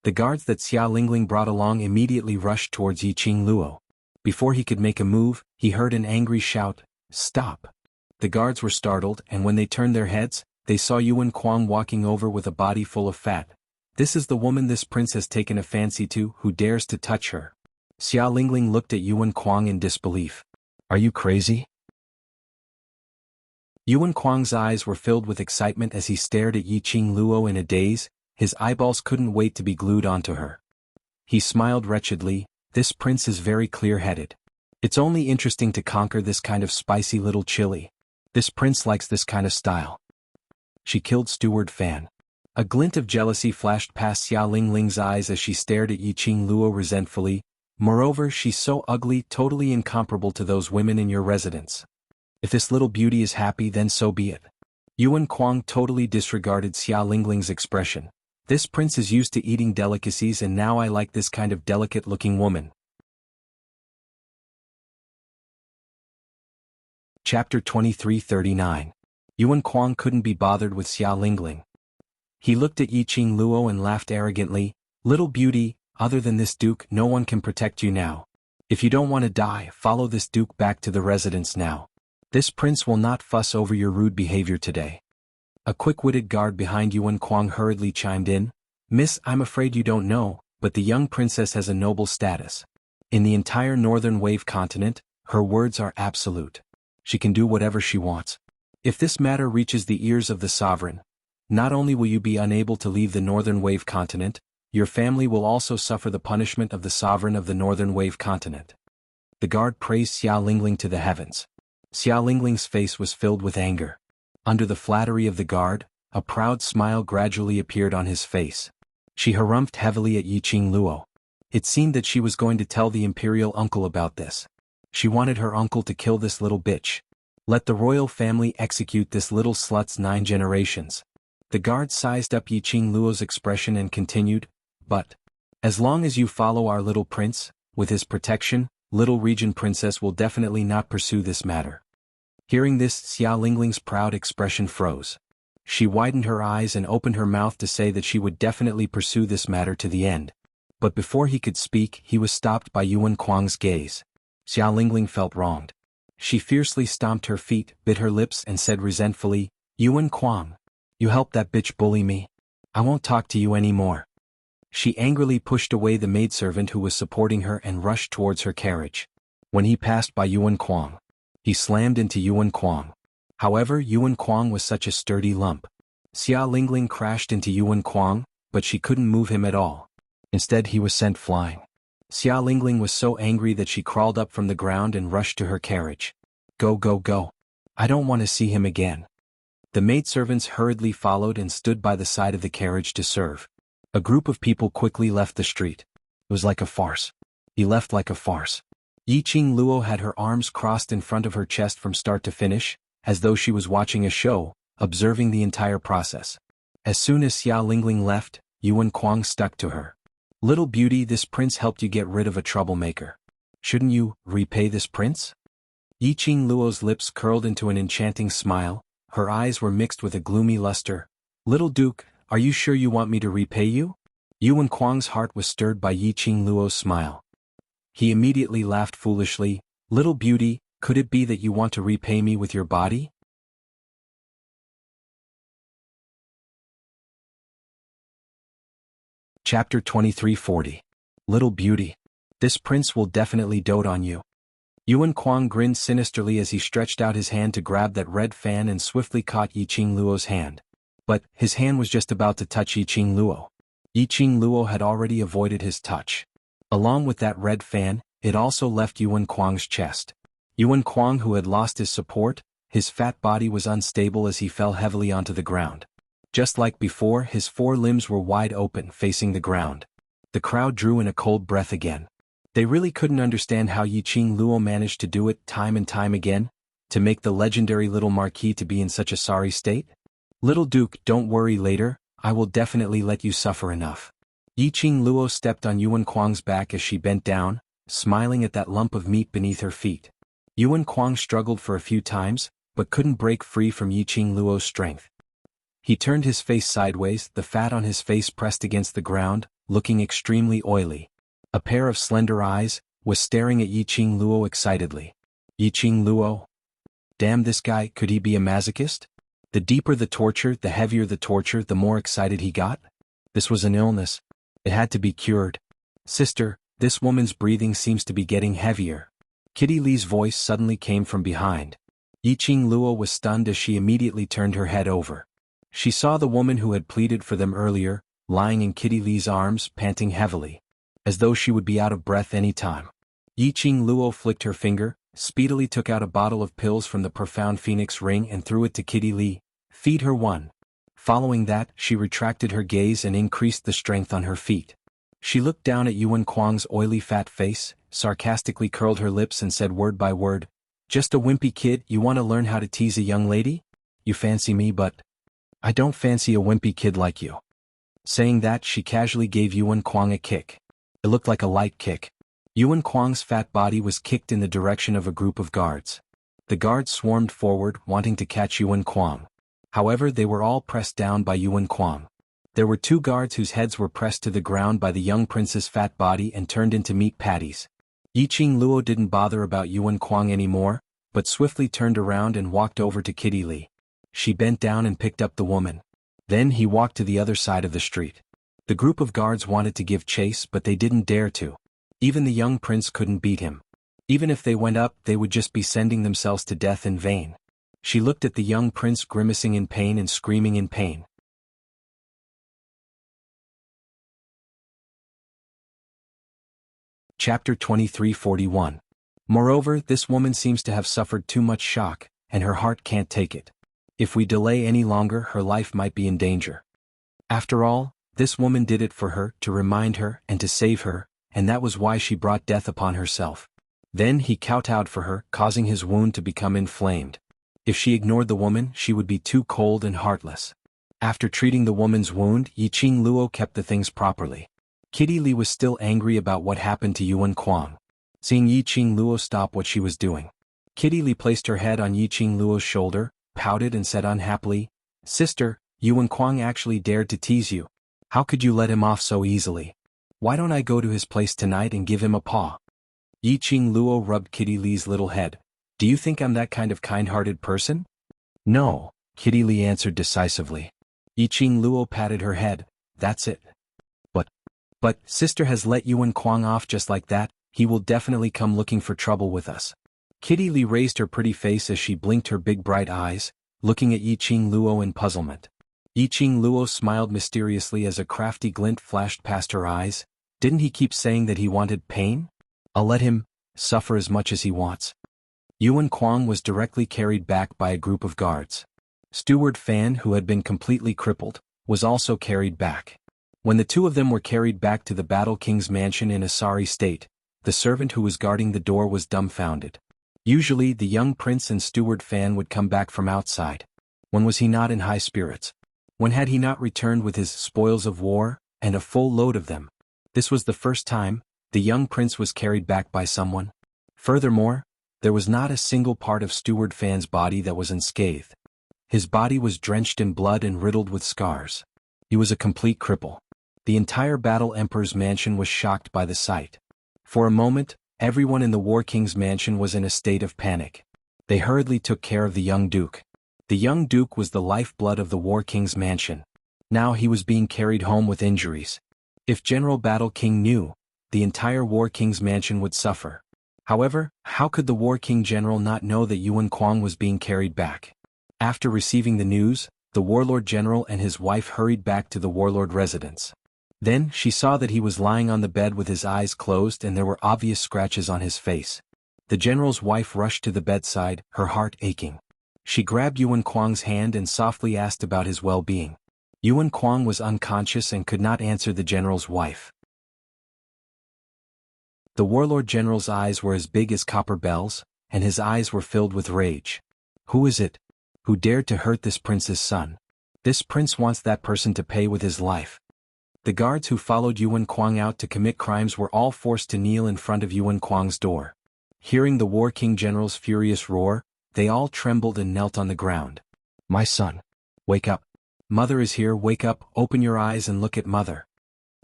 The guards that Xia Lingling brought along immediately rushed towards Yiqing Luo. Before he could make a move, he heard an angry shout, stop. The guards were startled, and when they turned their heads, they saw Yuan Kuang walking over with a body full of fat. This is the woman this prince has taken a fancy to, who dares to touch her. Xia Lingling looked at Yuan Kuang in disbelief. Are you crazy? Yuan Kuang's eyes were filled with excitement as he stared at Yiqing Luo in a daze. His eyeballs couldn't wait to be glued onto her. He smiled wretchedly. This prince is very clear-headed. It's only interesting to conquer this kind of spicy little chili. This prince likes this kind of style. She killed Steward Fan. A glint of jealousy flashed past Xia Lingling's eyes as she stared at Yiqing Luo resentfully. Moreover, she's so ugly, totally incomparable to those women in your residence. If this little beauty is happy, then so be it. Yuan Kuang totally disregarded Xia Lingling's expression. This prince is used to eating delicacies, and now I like this kind of delicate-looking woman. Chapter 2339. Yuan Kuang couldn't be bothered with Xia Lingling. He looked at Yiqing Luo and laughed arrogantly. Little beauty, other than this duke, no one can protect you now. If you don't want to die, follow this duke back to the residence now. This prince will not fuss over your rude behavior today." A quick-witted guard behind Xuanhuan hurriedly chimed in, "Miss, I'm afraid you don't know, but the young princess has a noble status. In the entire northern wave continent, her words are absolute. She can do whatever she wants. If this matter reaches the ears of the sovereign, not only will you be unable to leave the northern wave continent, your family will also suffer the punishment of the sovereign of the northern wave continent." The guard praised Xia Lingling to the heavens. Xia Lingling's face was filled with anger. Under the flattery of the guard, a proud smile gradually appeared on his face. She harumphed heavily at Yiqing Luo. It seemed that she was going to tell the imperial uncle about this. She wanted her uncle to kill this little bitch. Let the royal family execute this little slut's 9 generations. The guard sized up Yiqing Luo's expression and continued, "But as long as you follow our little prince, with his protection, little region princess will definitely not pursue this matter." Hearing this, Xia Lingling's proud expression froze. She widened her eyes and opened her mouth to say that she would definitely pursue this matter to the end. But before he could speak, he was stopped by Xuanhuang's gaze. Xia Lingling felt wronged. She fiercely stomped her feet, bit her lips and said resentfully, "Xuanhuang, you helped that bitch bully me. I won't talk to you anymore." She angrily pushed away the maidservant who was supporting her and rushed towards her carriage. When he passed by Xuanhuang, he slammed into Xuanhuang. However, Xuanhuang was such a sturdy lump. Xia Lingling crashed into Xuanhuang, but she couldn't move him at all. Instead, he was sent flying. Xia Lingling was so angry that she crawled up from the ground and rushed to her carriage. "Go, go, go. I don't want to see him again." The maidservants hurriedly followed and stood by the side of the carriage to serve. A group of people quickly left the street. It was like a farce. He left like a farce. Yiqing Luo had her arms crossed in front of her chest from start to finish, as though she was watching a show, observing the entire process. As soon as Xia Lingling left, Xuanhuang stuck to her. "Little beauty, this prince helped you get rid of a troublemaker. Shouldn't you repay this prince?" Yiqing Luo's lips curled into an enchanting smile, her eyes were mixed with a gloomy luster. "Little duke, are you sure you want me to repay you?" Xuanhuang's heart was stirred by Yiqing Luo's smile. He immediately laughed foolishly. "Little beauty, could it be that you want to repay me with your body?" Chapter 2340. Little beauty. This prince will definitely dote on you. Xuanhuang grinned sinisterly as he stretched out his hand to grab that red fan and swiftly caught Yiqing Luo's hand. But his hand was just about to touch Yiqing Luo. Yiqing Luo had already avoided his touch. Along with that red fan, it also left Xuanhuang's chest. Xuanhuang, who had lost his support, his fat body was unstable as he fell heavily onto the ground. Just like before, his 4 limbs were wide open, facing the ground. The crowd drew in a cold breath again. They really couldn't understand how Yiqing Luo managed to do it time and time again, to make the legendary little marquis to be in such a sorry state. "Little duke, don't worry later, I will definitely let you suffer enough." Yiqing Luo stepped on Xuanhuang's back as she bent down, smiling at that lump of meat beneath her feet. Xuanhuang struggled for a few times, but couldn't break free from Yiqing Luo's strength. He turned his face sideways, the fat on his face pressed against the ground, looking extremely oily. A pair of slender eyes was staring at Yiqing Luo excitedly. Yiqing Luo? Damn, this guy, could he be a masochist? The deeper the torture, the heavier the torture, the more excited he got? This was an illness. It had to be cured. "Sister, this woman's breathing seems to be getting heavier." Kitty Lee's voice suddenly came from behind. Yiqing Luo was stunned as she immediately turned her head over. She saw the woman who had pleaded for them earlier, lying in Kitty Lee's arms, panting heavily, as though she would be out of breath any time. Yiqing Luo flicked her finger, speedily took out a bottle of pills from the profound phoenix ring and threw it to Kitty Lee. "Feed her one." Following that, she retracted her gaze and increased the strength on her feet. She looked down at Xuanhuang's oily fat face, sarcastically curled her lips and said word by word, "Just a wimpy kid, you want to learn how to tease a young lady? You fancy me, but I don't fancy a wimpy kid like you." Saying that, she casually gave Xuanhuang a kick. It looked like a light kick. Xuanhuang's fat body was kicked in the direction of a group of guards. The guards swarmed forward, wanting to catch Xuanhuang. However, they were all pressed down by Xuanhuang. There were two guards whose heads were pressed to the ground by the young prince's fat body and turned into meat patties. Yiqing Luo didn't bother about Yuan Kuang anymore, but swiftly turned around and walked over to Kitty Li. She bent down and picked up the woman. Then he walked to the other side of the street. The group of guards wanted to give chase, but they didn't dare to. Even the young prince couldn't beat him. Even if they went up, they would just be sending themselves to death in vain. She looked at the young prince grimacing in pain and screaming in pain. Chapter 2341. Moreover, this woman seems to have suffered too much shock, and her heart can't take it. If we delay any longer, her life might be in danger. After all, this woman did it for her, to remind her, and to save her, and that was why she brought death upon herself. Then he kowtowed for her, causing his wound to become inflamed. If she ignored the woman, she would be too cold and heartless. After treating the woman's wound, Yiqing Luo kept the things properly. Kitty Li was still angry about what happened to Yuan Kuang. Seeing Yiqing Luo stop what she was doing, Kitty Li placed her head on Yiqing Luo's shoulder, pouted and said unhappily, "Sister, Yuan Kuang actually dared to tease you. How could you let him off so easily? Why don't I go to his place tonight and give him a paw?" Yiqing Luo rubbed Kitty Li's little head. "Do you think I'm that kind of kind-hearted person?" "No," Kitty Li answered decisively. Yiqing Luo patted her head. "That's it. But sister has let Yuan Kuang off just like that. He will definitely come looking for trouble with us." Kitty Li raised her pretty face as she blinked her big bright eyes, looking at Yiqing Luo in puzzlement. Yiqing Luo smiled mysteriously as a crafty glint flashed past her eyes. Didn't he keep saying that he wanted pain? I'll let him suffer as much as he wants. Yuan Kuang was directly carried back by a group of guards. Steward Fan, who had been completely crippled, was also carried back. When the two of them were carried back to the Battle King's mansion in a sorry state, the servant who was guarding the door was dumbfounded. Usually the young prince and Steward Fan would come back from outside. When was he not in high spirits? When had he not returned with his spoils of war, and a full load of them? This was the first time the young prince was carried back by someone. Furthermore, there was not a single part of Steward Fan's body that was unscathed. His body was drenched in blood and riddled with scars. He was a complete cripple. The entire Battle Emperor's mansion was shocked by the sight. For a moment, everyone in the War King's mansion was in a state of panic. They hurriedly took care of the young duke. The young duke was the lifeblood of the War King's mansion. Now he was being carried home with injuries. If General Battle King knew, the entire War King's mansion would suffer. However, how could the War King General not know that Yuan Kuang was being carried back? After receiving the news, the Warlord General and his wife hurried back to the Warlord residence. Then she saw that he was lying on the bed with his eyes closed and there were obvious scratches on his face. The general's wife rushed to the bedside, her heart aching. She grabbed Yuan Kuang's hand and softly asked about his well-being. Yuan Kuang was unconscious and could not answer the general's wife. The Warlord General's eyes were as big as copper bells, and his eyes were filled with rage. Who is it? Who dared to hurt this prince's son? This prince wants that person to pay with his life. The guards who followed Yuan Kuang out to commit crimes were all forced to kneel in front of Yuan Kuang's door. Hearing the War King General's furious roar, they all trembled and knelt on the ground. "My son, wake up. Mother is here, wake up, open your eyes and look at mother."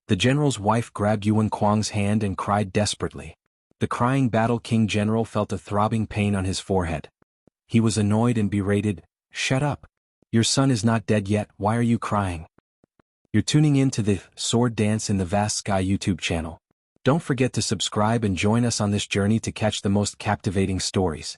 The general's wife grabbed Yuan Kuang's hand and cried desperately. The crying Battle King General felt a throbbing pain on his forehead. He was annoyed and berated. "Shut up. Your son is not dead yet, why are you crying?" You're tuning in to the Sword Dance in the Vast Sky YouTube channel. Don't forget to subscribe and join us on this journey to catch the most captivating stories.